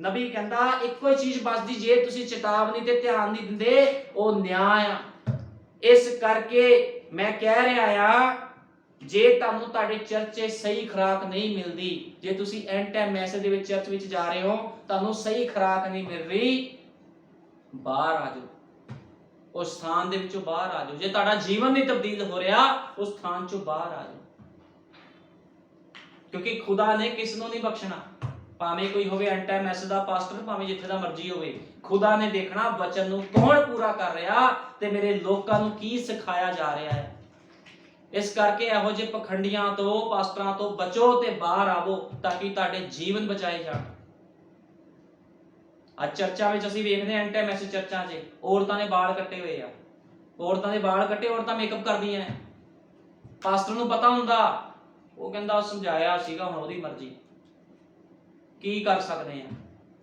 नबी कहता एक कोई चीज बचदी जे तुसी चेतावनी ते ध्यान नहीं दिंदे, वो न्याय आ। इस करके मैं कह रहा आ जे तुहानूं तुहाडे चर्च 'ਚ सही खुराक नहीं मिलती, जे तुसी एंड टाइम मैसेज दे विच चर्च विच जा रहे हो, तुहानूं सही खुराक नहीं मिल रही, बाहर आ जाओ, उस स्थान दे विचों बाहर आ जाओ। जे तुहाडा जीवन नहीं तब्दील हो रहा, उस स्थान चों बाहर आ जाओ, क्योंकि खुदा ने किस नूं नहीं बख्शना। भावें कोई होवे एंड टाइम मैसेज दा पास्टर, भावें जिथे दा मर्जी होवे, खुदा ने देखना वचन नूं कौन पूरा कर रहा ते मेरे लोकां नूं की सिखाया जा रहा है। इस करके ਇਹੋ ਜਿਹੇ ਪਖੰਡੀਆਂ ਤੋਂ ਪਾਸਟਰਾਂ ਤੋਂ ਬਚੋ ਤੇ ਬਾਹਰ ਆਵੋ ਤਾਂ ਕਿ ਤੁਹਾਡੇ ਜੀਵਨ ਬਚਾਏ ਜਾਣ। ਅੱਜ ਚਰਚਾਂ ਵਿੱਚ ਅਸੀਂ ਵੇਖਦੇ ਹਾਂ ਐਂਡ ਟਾਈਮ ਮੈਸੇਜ ਚਰਚਾਂ 'ਚ ਔਰਤਾਂ ਨੇ ਵਾਲ ਕੱਟੇ ਹੋਏ ਆ, ਔਰਤਾਂ ਦੇ ਵਾਲ ਕੱਟੇ, ਔਰਤਾਂ ਮੇਕਅਪ ਕਰਦੀਆਂ ਨੇ। ਪਾਸਟਰ ਨੂੰ ਪਤਾ ਹੁੰਦਾ, ਉਹ ਕਹਿੰਦਾ ਸਮਝਾਇਆ ਸੀਗਾ ਹੁਣ ਉਹਦੀ ਮਰਜ਼ੀ, ਕੀ ਕਰ ਸਕਦੇ ਆ।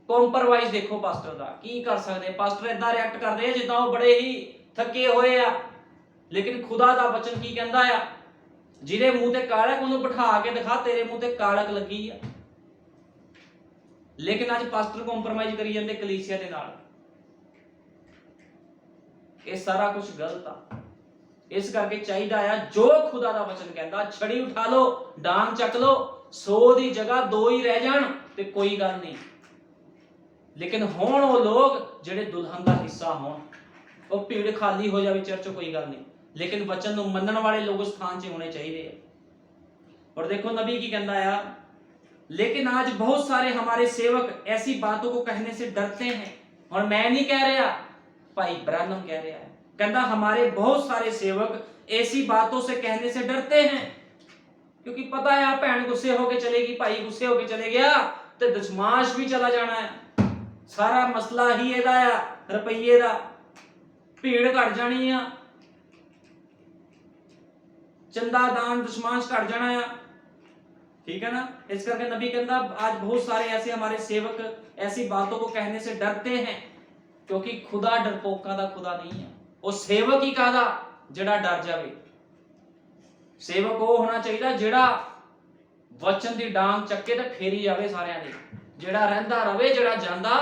ਕੰਪਰੋਮਾਈਜ਼ ਦੇਖੋ ਪਾਸਟਰ ਦਾ ਕੀ ਕਰ ਸਕਦੇ। ਪਾਸਟਰ ਇਦਾਂ ਰਿਐਕਟ ਕਰਦੇ ਆ ਜਿੱਦਾਂ ਉਹ ਬੜੇ ਹੀ ਥੱਕੇ ਹੋਏ ਆ, लेकिन खुदा दा वचन की कहता है ਜਿਹਦੇ ਮੂੰਹ ਤੇ ਕਾਲਕ ਉਹਨੂੰ ਬਿਠਾ ਕੇ ਦਿਖਾ ਤੇਰੇ ਮੂੰਹ ਤੇ ਕਾਲਕ ਲੱਗੀ ਆ। ਲੇਕਿਨ ਅੱਜ ਪਾਸਟਰ ਕੰਪਰਮਾਈਜ਼ ਕਰੀ ਜਾਂਦੇ ਕਲੀਸਿਆ ਦੇ ਨਾਲ। ਇਹ ਸਾਰਾ ਕੁਝ ਗਲਤ ਆ। ਇਸ ਕਰਕੇ ਚਾਹੀਦਾ ਆ ਜੋ ਖੁਦਾ ਦਾ ਵਚਨ ਕਹਿੰਦਾ, ਛੜੀ ਉਠਾ ਲਓ, ਡਾਂਗ ਚੱਕ ਲਓ, 100 ਦੀ ਜਗ੍ਹਾ 2 ਹੀ ਰਹਿ ਜਾਣ ਤੇ ਕੋਈ ਗੱਲ ਨਹੀਂ। ਲੇਕਿਨ ਹੋਣ ਉਹ ਲੋਕ ਜਿਹੜੇ ਦੁਲਹਨ ਦਾ ਹਿੱਸਾ ਹੋਣ। ਉਹ ਭੀੜ ਖਾਲੀ ਹੋ ਜਾਵੇ ਚਰਚ, ਕੋਈ ਗੱਲ ਨਹੀਂ, ਲੇਕਿਨ वचन ਨੂੰ ਮੰਨਣ ਵਾਲੇ ਲੋਕ ਉਸ ਸਥਾਨ 'ਚ ਹੋਣੇ ਚਾਹੀਦੇ ਆ। और देखो नबी की कहता है, लेकिन आज बहुत सारे हमारे सेवक ऐसी बातों को कहने से डरते हैं। और मैं नहीं कह रहा, भाई ब्रानम कह रहा है, कहता हमारे बहुत सारे सेवक ऐसी बातों से कहने से डरते हैं, क्योंकि पता है आप भैन गुस्से होके चलेगी, भाई गुस्से होके चले गया तो दशमाश भी चला जाना है। सारा मसला ही ਇਹਦਾ ਆ, ਰੁਪਈਏ ਦਾ। ਭੀੜ ਘਟ ਜਾਣੀ ਆ, चंदा दान दशमांश घट जाना है, ठीक है ना। इस करके नबी कहता आज बहुत सारे ऐसे हमारे सेवक ऐसी बातों को कहने से डरते हैं, क्योंकि खुदा डरपोका दा खुदा नहीं है। वो सेवक ही कादा जिहड़ा डर जावे। सेवक वो होना चाहिए जिहड़ा वचन दी डांग चक्के ते फेरी जावे सारियां दे, जिहड़ा रहिंदा रवे, जिहड़ा जांदा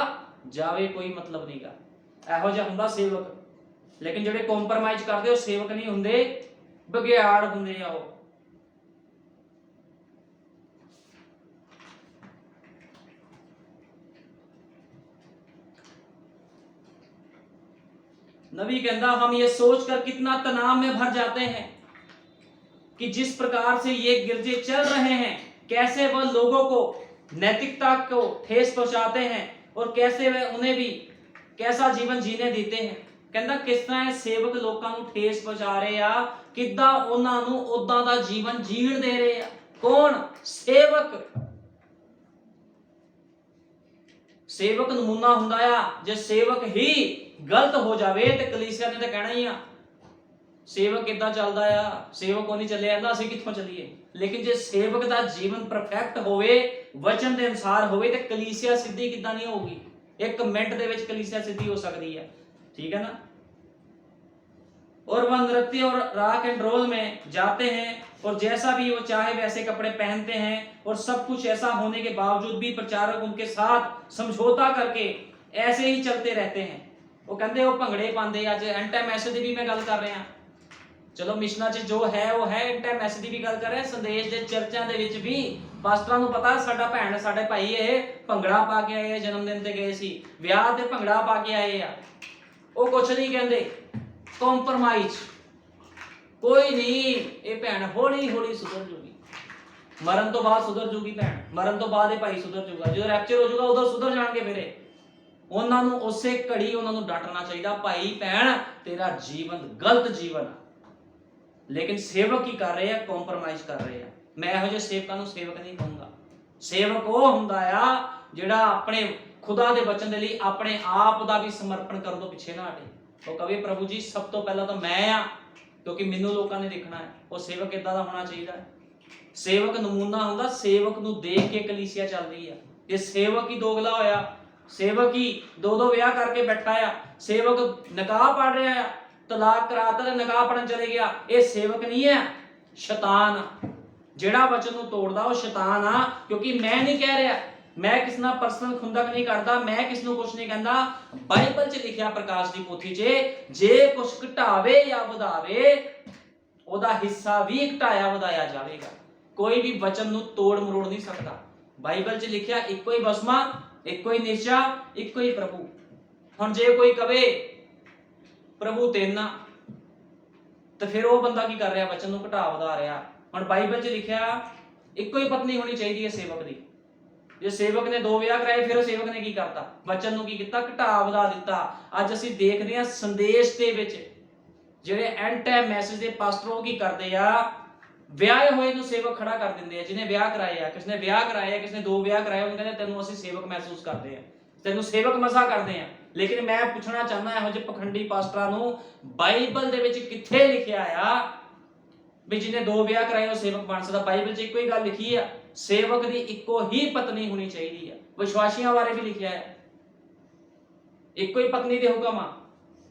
जावे, कोई मतलब नहीं गा। इहो जिहा हुंदा सेवक। लेकिन जिहड़े कॉम्प्रोमाइज करदे वो सेवक नहीं हुंदे, बघियाड़ हुंदे आ। वो नबी कहता हम ये सोचकर कितना तनाव में भर जाते हैं कि जिस प्रकार से ये गिरजे चल रहे हैं, कैसे वह लोगों को नैतिकता को ठेस पहुंचाते हैं और कैसे वह उन्हें भी कैसा जीवन जीने देते हैं। कहता किस तरह सेवक लोगों को ठेस पहुंचा रहे आ, किद्दां उन्हां नूं उदां दा जीवन जीण दे रहे आ। कौन? सेवक। सेवक नमूना हुंदा आ। जे सेवक ही गलत हो जावे ते कलीसिया ने तो कहना ही आ सेवक किद्दां चलदा आ, सेवक को नहीं चले आंदा, असीं कित्थों चलीए। लेकिन जे सेवक दा जीवन परफेक्ट होवे, वचन दे अनुसार होवे, ते कलीसिया सिद्धी किद्दां नहीं होगी। एक मिनट दे विच कलीसिया सिद्धी हो सकती है, ठीक है ना। और वह नृत्य और रॉक एंड रोल में जाते हैं और जैसा भी वो चाहे वैसे कपड़े पहनते हैं, और सब कुछ ऐसा होने के बावजूद भी प्रचारक उनके साथ समझौता करके ऐसे ही चलते रहते हैं। वो कहते वो भंगड़े पाते। अज एंड टाइम मैसेज की भी मैं गल कर रहा, चलो मिशना च जो है वो है, एंड टाइम मैसेज की भी गल कर रहे हैं। संदेश के चर्चा के विच भी पास्टरां नूं पता साडा भैन साडे भाई ये भंगड़ा पा के आए, जन्मदिन ते गए सी, विआह ते भंगड़ा पा के आए आ। वो कुछ नहीं कहते, कॉम्प्रोमाइज कोई नहीं। ये भैन हौली हौली सुधर जूगी, मरन तो बाद सुधर जूगी भैन, मरन तो बाद ये भाई सुधर जूगा। जो रैप्चर हो जूगा उधर सुधर जाएंगे। फिर उन्हां नूं उसे घड़ी उन्हां नूं डांटना चाहिए, भाई भैन तेरा जीवन गलत जीवन है। लेकिन सेवक ही कर रहे हैं, कॉम्प्रोमाइज कर रहे हैं। मैं इहो जिहे सेवकां नूं सेवक नहीं कहूंगा। सेवक वो हुंदा आ जिहड़ा अपने खुदा दे वचन दे लई अपने आप दा भी समर्पण करन तों पिछे ना हटे। वो कहे प्रभु जी सब तो पहला तो मैं आ, क्योंकि मैनूं लोकां ने देखना है। वो सेवक इदां दा होना चाहिए। सेवक नमूना हुंदा, सेवक नूं देख के कलीसिया चल रही है। जे सेवक ही दोगला होया, सेवक ही दो विआह करके बैठा आ, सेवक निकाह पढ़ रहा है, तलाक कराता ते निकाह पढ़न चले गया, ये सेवक नहीं है, शैतान आ। जिहड़ा वचन नूं तोड़दा वो शैतान आ। क्योंकि मैं नहीं कह रहा, मैं किस नाल पर्सनल खुंदक नहीं करता, मैं किस नूं कुछ नहीं कहंदा। बाइबल च लिखिया प्रकाश दी पोथी च जे कुछ घटावे या वधावे ओदा हिस्सा भी घटाया वधाया जावेगा। कोई भी वचन नूं तोड़ मरोड़ नहीं सकता। बाइबल च लिखिया इक्को ही बसमा, इक्को ही निशा, इक्को ही प्रभु। हुण जे कोई कवे प्रभु तेना, तो फिर वो बंदा की कर रहा, वचन नूं घटा वधा रहा। हुण बाइबल च लिखिया इक्को ही पत्नी होनी चाहिए सेवक दी। जे सेवक ने 2 विआह कराए, फिर सेवक ने की करता, वचन नूं की कीता, घटा वधा दिता। अज असीं देखदे हां संदेश दे विच जिहड़े and time message they pastor की करदे आ, ਵਿਆਹੇ ਹੋਏ ਨੂੰ सेवक खड़ा कर ਦਿੰਦੇ ਆ। ਜਿਹਨੇ ਵਿਆਹ ਕਰਾਇਆ, ਕਿਸਨੇ ਵਿਆਹ ਕਰਾਇਆ, ਕਿਸਨੇ 2 ਵਿਆਹ ਕਰਾਏ, ਉਹਨੂੰ ਕਹਿੰਦੇ ਤੈਨੂੰ ਅਸੀਂ ਸੇਵਕ ਮਹਿਸੂਸ ਕਰਦੇ ਆ, ਤੈਨੂੰ ਸੇਵਕ ਮਸਾ ਕਰਦੇ ਆ। ਲੇਕਿਨ ਮੈਂ ਪੁੱਛਣਾ ਚਾਹੁੰਦਾ ਇਹੋ ਜਿਹੇ ਪਖੰਡੀ ਪਾਸਟਰਾਂ ਨੂੰ, ਬਾਈਬਲ ਦੇ ਵਿੱਚ ਕਿੱਥੇ ਲਿਖਿਆ ਆ ਵੀ ਜਿਹਨੇ 2 ਵਿਆਹ ਕਰਾਏ ਉਹ ਸੇਵਕ ਬਣ ਸਕਦਾ? ਬਾਈਬਲ 'ਚ ਇੱਕੋ ਹੀ ਗੱਲ ਲਿਖੀ ਆ, ਸੇਵਕ ਦੀ ਇੱਕੋ ਹੀ ਪਤਨੀ ਹੋਣੀ ਚਾਹੀਦੀ ਆ। ਵਿਸ਼ਵਾਸੀਆਂ ਬਾਰੇ ਵੀ ਲਿਖਿਆ ਹੈ ਇੱਕੋ ਹੀ ਪਤਨੀ ਦੇ ਹੁਕਮ ਆ।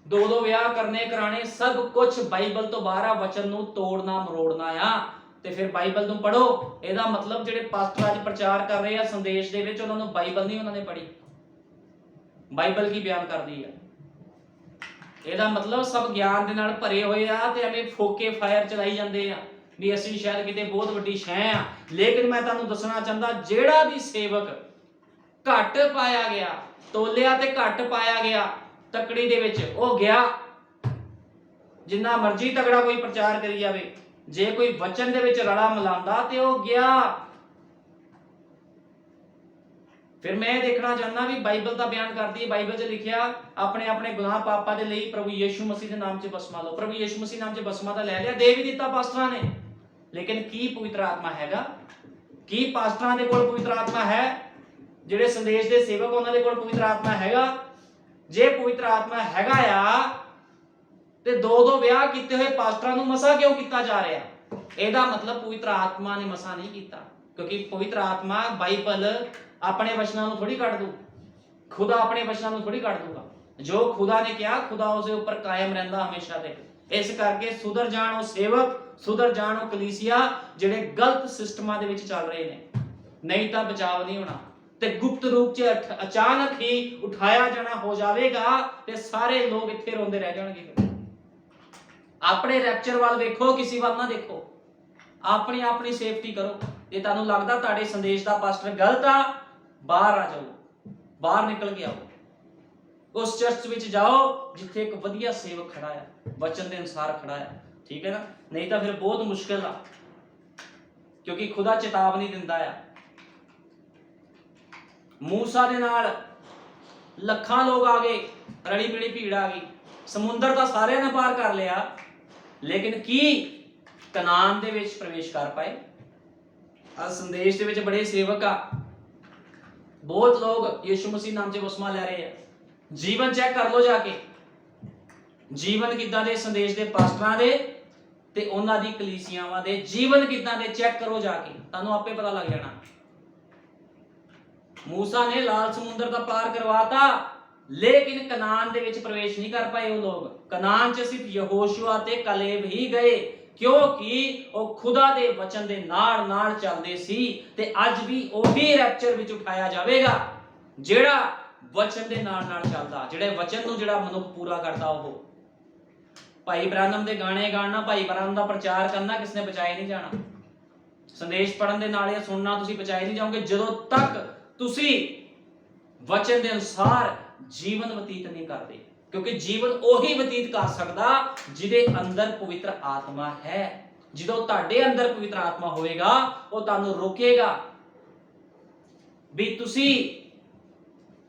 2 ਵਿਆਹ ਕਰਨੇ कराने सब कुछ बाइबल तो बाहर आ। वचन नूं तोड़ना मरोड़ना आ। ਤੇ ਫਿਰ ਬਾਈਬਲ ਨੂੰ ਪੜੋ। ਇਹਦਾ ਮਤਲਬ ਜਿਹੜੇ ਪਾਸਟਰ ਅੱਜ ਪ੍ਰਚਾਰ ਕਰ ਰਹੇ ਆ ਸੰਦੇਸ਼ ਦੇ ਵਿੱਚ, ਉਹਨਾਂ ਨੂੰ ਬਾਈਬਲ ਨਹੀਂ ਉਹਨਾਂ ਨੇ ਪੜ੍ਹੀ। ਬਾਈਬਲ ਕੀ ਬਿਆਨ ਕਰਦੀ ਹੈ? ਇਹਦਾ ਮਤਲਬ ਸਭ ਗਿਆਨ ਦੇ ਨਾਲ ਭਰੇ ਹੋਏ ਆ ਤੇ ਐਵੇਂ ਫੋਕੇ ਫਾਇਰ ਚਲਾਈ ਜਾਂਦੇ ਆ ਵੀ ਅਸੀਂ ਸ਼ਾਇਦ ਕਿਤੇ ਬਹੁਤ ਵੱਡੀ ਸ਼ੈ ਆ। ਲੇਕਿਨ ਮੈਂ ਤੁਹਾਨੂੰ ਦੱਸਣਾ ਚਾਹੁੰਦਾ, ਜਿਹੜਾ ਵੀ ਸੇਵਕ ਘੱਟ ਪਾਇਆ ਗਿਆ, ਤੋਲਿਆ ਤੇ ਘੱਟ ਪਾਇਆ ਗਿਆ ਤਕੜੀ ਦੇ ਵਿੱਚ, ਉਹ ਗਿਆ। ਜਿੰਨਾ ਮਰਜ਼ੀ ਤਗੜਾ ਕੋਈ ਪ੍ਰਚਾਰ ਕਰੀ ਜਾਵੇ, ਜੇ ਕੋਈ ਵਚਨ ਦੇ ਵਿੱਚ ਰਲਾ ਮਿਲਾਉਂਦਾ ਤੇ ਉਹ ਗਿਆ। ਫਿਰ ਮੈਂ ਇਹ ਦੇਖਣਾ ਚਾਹੁੰਦਾ ਵੀ ਬਾਈਬਲ ਦਾ ਬਿਆਨ ਕਰਦੀ ਹੈ, ਬਾਈਬਲ 'ਚ ਲਿਖਿਆ ਆਪਣੇ ਆਪਣੇ ਗੁਨਾਹ ਪਾਪਾਂ ਦੇ ਲਈ ਪ੍ਰਭੂ ਯੀਸ਼ੂ ਮਸੀਹ ਦੇ ਨਾਮ 'ਚ ਬਸਮਾ ਲਓ। ਪ੍ਰਭੂ ਯੀਸ਼ੂ ਮਸੀਹ ਨਾਮ 'ਚ ਬਸਮਾ ਤਾਂ ਲੈ ਲਿਆ, ਦੇ ਵੀ ਦਿੱਤਾ ਪਾਸਟਰਾਂ ਨੇ, ਲੇਕਿਨ ਕੀ ਪਵਿੱਤਰ ਆਤਮਾ ਹੈਗਾ? ਕੀ ਪਾਸਟਰਾਂ ਦੇ ਕੋਲ ਪਵਿੱਤਰ ਆਤਮਾ ਹੈ? ਜਿਹੜੇ ਸੰਦੇਸ਼ ਦੇ ਸੇਵਕ ਉਹਨਾਂ ਦੇ ਕੋਲ ਪਵਿੱਤਰ ਆਤਮਾ ਹੈਗਾ? ਜੇ ਪਵਿੱਤਰ ਆਤਮਾ ਹੈਗਾ ਆ ਤੇ ਦੋ ਵਿਆਹ ਕੀਤੇ ਹੋਏ ਪਾਸਟਰਾਂ ਨੂੰ ਮਸਾ ਕਿਉਂ ਕੀਤਾ ਜਾ ਰਿਹਾ? ਇਹਦਾ ਮਤਲਬ ਪਵਿੱਤਰ ਆਤਮਾ ਨੇ ਮਸਾ ਨਹੀਂ ਕੀਤਾ, ਕਿਉਂਕਿ ਪਵਿੱਤਰ ਆਤਮਾ ਬਾਈਬਲ ਆਪਣੇ ਵਚਨਾਂ ਨੂੰ ਥੋੜੀ ਕੱਢ ਦੂ, ਖੁਦਾ ਆਪਣੇ ਵਚਨਾਂ ਨੂੰ ਥੋੜੀ ਕੱਢ ਦੂਗਾ। ਜੋ ਖੁਦਾ ਨੇ ਕਿਹਾ, ਖੁਦਾ ਉਸਦੇ ਉੱਪਰ ਕਾਇਮ ਰਹਿੰਦਾ ਹਮੇਸ਼ਾ ਦੇ। ਇਸ ਕਰਕੇ ਸੁਧਰ ਜਾਣ ਉਹ ਸੇਵਕ, ਸੁਧਰ ਜਾਣ ਉਹ ਕਲੀਸਿਆ ਜਿਹੜੇ ਗਲਤ ਸਿਸਟਮਾਂ ਦੇ ਵਿੱਚ ਚੱਲ ਰਹੇ ਨੇ, ਨਹੀਂ ਤਾਂ ਬਚਾਵ ਨਹੀਂ ਹੋਣਾ ਤੇ ਗੁਪਤ ਰੂਪ 'ਚ ਅਚਾਨਕ ਹੀ ਉਠਾਇਆ ਜਾਣਾ ਹੋ ਜਾਵੇਗਾ ਤੇ ਸਾਰੇ ਲੋਕ ਇੱਥੇ ਰੋਂਦੇ ਰਹਿ ਜਾਣਗੇ। ਆਪਣੇ ਰੈਪਚਰ ਵੱਲ ਵੇਖੋ, ਕਿਸੇ ਵੱਲ ਨਾ ਦੇਖੋ। ਆਪਣੀ ਆਪਣੀ ਸੇਫਟੀ ਕਰੋ। ਜੇ ਤੁਹਾਨੂੰ ਲੱਗਦਾ ਤੁਹਾਡੇ ਸੰਦੇਸ਼ ਦਾ ਪਾਸਟਰ ਗਲਤ ਆ, ਬਾਹਰ ਆ ਜਾਓ, ਬਾਹਰ ਨਿਕਲ ਕੇ ਆਓ। ਉਸ ਚਰਚ ਵਿੱਚ ਜਾਓ ਜਿੱਥੇ ਇੱਕ ਵਧੀਆ ਸੇਵਕ ਖੜਾ ਆ, ਵਚਨ ਦੇ ਅਨੁਸਾਰ ਖੜਾ ਆ, ਠੀਕ ਹੈ ਨਾ? ਨਹੀਂ ਤਾਂ ਫਿਰ ਬਹੁਤ ਮੁਸ਼ਕਿਲ ਆ, ਕਿਉਂਕਿ ਖੁਦਾ ਚੇਤਾਵਨੀ ਦਿੰਦਾ ਆ। ਮੂਸਾ ਦੇ ਨਾਲ ਲੱਖਾਂ ਲੋਕ ਆ ਗਏ, ਰਲੀ ਮਿਲੀ ਭੀੜ ਆ ਗਈ, ਸਮੁੰਦਰ ਤਾਂ ਸਾਰਿਆਂ ਨੇ ਪਾਰ ਕਰ ਲਿਆ, ਲੇਕਿਨ ਕੀ ਕਨਾਨ ਦੇ ਵਿੱਚ ਪ੍ਰਵੇਸ਼ ਕਰ ਪਾਏ? ਆ ਸੰਦੇਸ਼ ਦੇ ਵਿੱਚ ਬੜੇ ਸੇਵਕ ਆ, ਬਹੁਤ ਲੋਕ ਯੀਸ਼ੂ ਮਸੀਹ ਨਾਮ 'ਚ ਬਸਮਾ ਲੈ ਰਹੇ ਆ। ਜੀਵਨ ਚੈੱਕ ਕਰ ਲਓ ਜਾ ਕੇ, ਜੀਵਨ ਕਿੱਦਾਂ ਦੇ ਸੰਦੇਸ਼ ਦੇ ਪਾਸਟਰਾਂ ਦੇ ਤੇ ਉਹਨਾਂ ਦੀ ਕਲੀਸਿਆਵਾਂ ਦੇ ਜੀਵਨ ਕਿੱਦਾਂ ਦੇ, ਚੈੱਕ ਕਰੋ ਜਾ ਕੇ, ਤੁਹਾਨੂੰ ਆਪੇ ਪਤਾ ਲੱਗ ਜਾਣਾ। ਮੂਸਾ ਨੇ ਲਾਲ ਸਮੁੰਦਰ ਦਾ ਪਾਰ ਕਰਵਾਤਾ, ਲੇਕਿਨ ਕਨਾਨ ਦੇ ਵਿੱਚ ਪ੍ਰਵੇਸ਼ ਨਹੀਂ ਕਰ ਪਾਏ ਉਹ ਲੋਕ। ਕਨਾਨ 'ਚ ਸਿਰਫ ਯਹੋਸ਼ੂਆ ਤੇ ਕਲੇਬ ਹੀ ਗਏ, ਕਿਉਂਕਿ ਉਹ ਖੁਦਾ ਦੇ ਵਚਨ ਦੇ ਨਾਲ ਨਾਲ ਚੱਲਦੇ ਸੀ। ਤੇ ਅੱਜ ਵੀ ਉਹੀ ਰੈਪਚਰ ਵਿੱਚ ਉਠਾਇਆ ਜਾਵੇਗਾ ਜਿਹੜਾ ਵਚਨ ਦੇ ਨਾਲ ਨਾਲ ਚੱਲਦਾ, ਜਿਹੜੇ ਵਚਨ ਨੂੰ ਜਿਹੜਾ ਮਨੁੱਖ ਪੂਰਾ ਕਰਦਾ। ਉਹ ਭਾਈ ਬ੍ਰਾਨਮ ਦੇ ਗਾਣੇ ਗਾਣਾ, ਭਾਈ ਬ੍ਰਾਨਮ ਦਾ ਪ੍ਰਚਾਰ ਕਰਨਾ ਕਿਸ ਨੇ ਬਚਾਏ ਨਹੀਂ ਜਾਣਾ। ਸੰਦੇਸ਼ ਪੜਨ ਦੇ ਨਾਲ ਇਹ ਸੁਣਨਾ ਤੁਸੀਂ ਬਚਾਏ ਨਹੀਂ ਜਾਓਗੇ ਜਦੋਂ ਤੱਕ ਤੁਸੀਂ ਵਚਨ ਦੇ ਅਨੁਸਾਰ ਜੀਵਨ ਬਤੀਤ ਨਹੀਂ ਕਰਦੇ, ਕਿਉਂਕਿ ਜੀਵਨ ਉਹੀ ਬਤੀਤ ਕਰ ਸਕਦਾ ਜਿਹਦੇ ਅੰਦਰ ਪਵਿੱਤਰ ਆਤਮਾ ਹੈ। ਜਦੋਂ ਤੁਹਾਡੇ ਅੰਦਰ ਪਵਿੱਤਰ ਆਤਮਾ ਹੋਵੇਗਾ, ਉਹ ਤੁਹਾਨੂੰ ਰੋਕੇਗਾ ਵੀ ਤੁਸੀਂ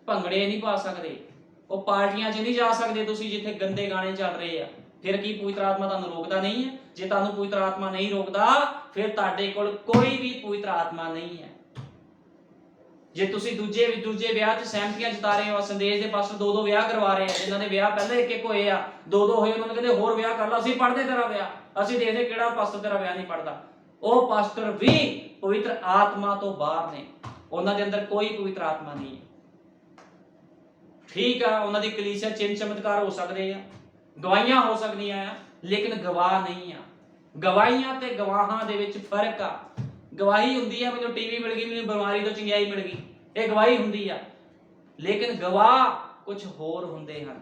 ਭੰਗੜੇ ਨਹੀਂ ਪਾ ਸਕਦੇ, ਉਹ ਪਾਰਟੀਆਂ 'ਚ ਨਹੀਂ ਜਾ ਸਕਦੇ ਤੁਸੀਂ ਜਿੱਥੇ ਗੰਦੇ ਗਾਣੇ ਚੱਲ ਰਹੇ ਆ। ਫਿਰ ਕੀ ਪਵਿੱਤਰ ਆਤਮਾ ਤੁਹਾਨੂੰ ਰੋਕਦਾ ਨਹੀਂ ਹੈ? ਜੇ ਤੁਹਾਨੂੰ ਪਵਿੱਤਰ ਆਤਮਾ ਨਹੀਂ ਰੋਕਦਾ, ਫਿਰ ਤੁਹਾਡੇ ਕੋਲ ਕੋਈ ਵੀ ਪਵਿੱਤਰ ਆਤਮਾ ਨਹੀਂ ਹੈ। ਜੇ ਤੁਸੀਂ ਦੂਜੇ ਵਿਆਹ 'ਚ ਸਹਿਮਤੀਆਂ ਜਤਾ ਰਹੇ ਹੋ, ਸੰਦੇਸ਼ ਦੇ ਪਾਸਟਰ ਦੋ ਵਿਆਹ ਕਰਵਾ ਰਹੇ ਆ, ਜਿਨ੍ਹਾਂ ਦੇ ਵਿਆਹ ਪਹਿਲਾਂ ਇੱਕ ਹੋਏ ਆ, ਦੋ ਹੋਏ, ਉਹਨਾਂ ਨੇ ਕਹਿੰਦੇ ਹੋਰ ਵਿਆਹ ਕਰ ਲਾ, ਅਸੀਂ ਪੜ੍ਹਦੇ ਤੇਰਾ ਵਿਆਹ, ਅਸੀਂ ਦੇਖਦੇ ਕਿਹੜਾ ਪਾਸਟਰ ਤੇਰਾ ਵਿਆਹ ਨਹੀਂ ਪੜ੍ਹਦਾ। ਉਹ ਪਾਸਟਰ ਵੀ ਪਵਿੱਤਰ ਆਤਮਾ ਤੋਂ ਬਾਹਰ ਨੇ, ਉਹਨਾਂ ਦੇ ਅੰਦਰ ਕੋਈ ਪਵਿੱਤਰ ਆਤਮਾ ਨਹੀਂ ਹੈ। ਠੀਕ ਆ, ਉਹਨਾਂ ਦੀ ਕਲੀਸਿਆ ਚਿੰਨ ਚਮਤਕਾਰ ਹੋ ਸਕਦੇ ਆ, ਗਵਾਹੀਆਂ ਹੋ ਸਕਦੀਆਂ ਆ, ਲੇਕਿਨ ਗਵਾਹ ਨਹੀਂ ਆ। ਗਵਾਹੀਆਂ ਤੇ ਗਵਾਹਾਂ ਦੇ ਵਿੱਚ ਫਰਕ ਆ। ਗਵਾਹੀ ਹੁੰਦੀ ਆ ਮੈਨੂੰ ਟੀਵੀ ਮਿਲ ਗਈ, ਮੈਨੂੰ ਬਿਮਾਰੀ ਤੋਂ ਚੰਗਿਆਈ ਮਿਲ ਗਈ, ਇਹ ਗਵਾਹੀ ਹੁੰਦੀ ਆ, ਲੇਕਿਨ ਗਵਾਹ ਕੁਝ ਹੋਰ ਹੁੰਦੇ ਹਨ।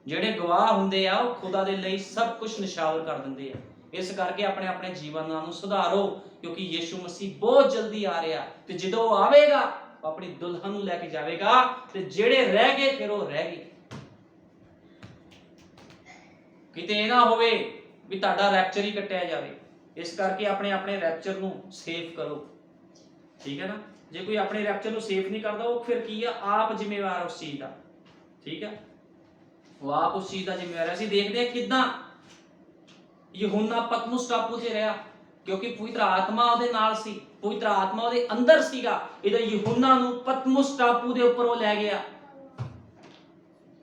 ਜਿਹੜੇ ਗਵਾਹ ਹੁੰਦੇ ਆ ਉਹ ਖੁਦਾ ਦੇ ਲਈ ਸਭ ਕੁਝ ਨਿਸ਼ਾਵਰ ਕਰ ਦਿੰਦੇ ਆ। ਇਸ ਕਰਕੇ ਆਪਣੇ ਆਪਣੇ ਜੀਵਨਾਂ ਨੂੰ ਸੁਧਾਰੋ, ਕਿਉਂਕਿ ਯੀਸ਼ੂ ਮਸੀਹ ਬਹੁਤ ਜਲਦੀ ਆ ਰਿਹਾ ਤੇ ਜਦੋਂ ਉਹ ਆਵੇਗਾ ਉਹ ਆਪਣੀ ਦੁਲਹਨ ਨੂੰ ਲੈ ਕੇ ਜਾਵੇਗਾ ਤੇ ਜਿਹੜੇ ਰਹਿ ਗਏ ਫਿਰ ਉਹ ਰਹਿ ਗਏ। ਕਿਤੇ ਇਹ ਨਾ ਹੋਵੇ ਵੀ ਤੁਹਾਡਾ ਰੈਪਚਰ ਹੀ ਕੱਟਿਆ ਜਾਵੇ। ਇਸ ਕਰਕੇ ਆਪਣੇ ਆਪਣੇ ਰੈਪਚਰ ਨੂੰ ਸੇਫ ਕਰੋ, ਠੀਕ ਹੈ ਨਾ? ਜੇ ਕੋਈ ਆਪਣੇ ਰੈਪਚਰ ਨੂੰ ਸੇਫ ਨਹੀਂ ਕਰਦਾ, ਉਹ ਫਿਰ ਕੀ ਆ? ਆਪ ਜ਼ਿੰਮੇਵਾਰ ਉਸ ਚੀਜ਼ ਦਾ, ਠੀਕ ਹੈ? ਉਹ ਆਪ ਉਸ ਚੀਜ਼ ਦਾ ਜ਼ਿੰਮੇਵਾਰ ਹੈ। ਅਸੀਂ ਦੇਖਦੇ ਹਾਂ ਕਿਦਾਂ ਯਹੂਨਾ ਪਤਮੁਸ ਟਾਪੂ 'ਤੇ ਰਿਹਾ, ਕਿਉਂਕਿ ਪਵਿੱਤਰ ਆਤਮਾ ਉਹਦੇ ਨਾਲ ਸੀ, ਪਵਿੱਤਰ ਆਤਮਾ ਉਹਦੇ ਅੰਦਰ ਸੀਗਾ। ਇਹਦਾ ਯਹੂਨਾ ਨੂੰ ਪਤਮੁਸ ਟਾਪੂ ਦੇ ਉੱਪਰ ਉਹ ਲੈ ਗਿਆ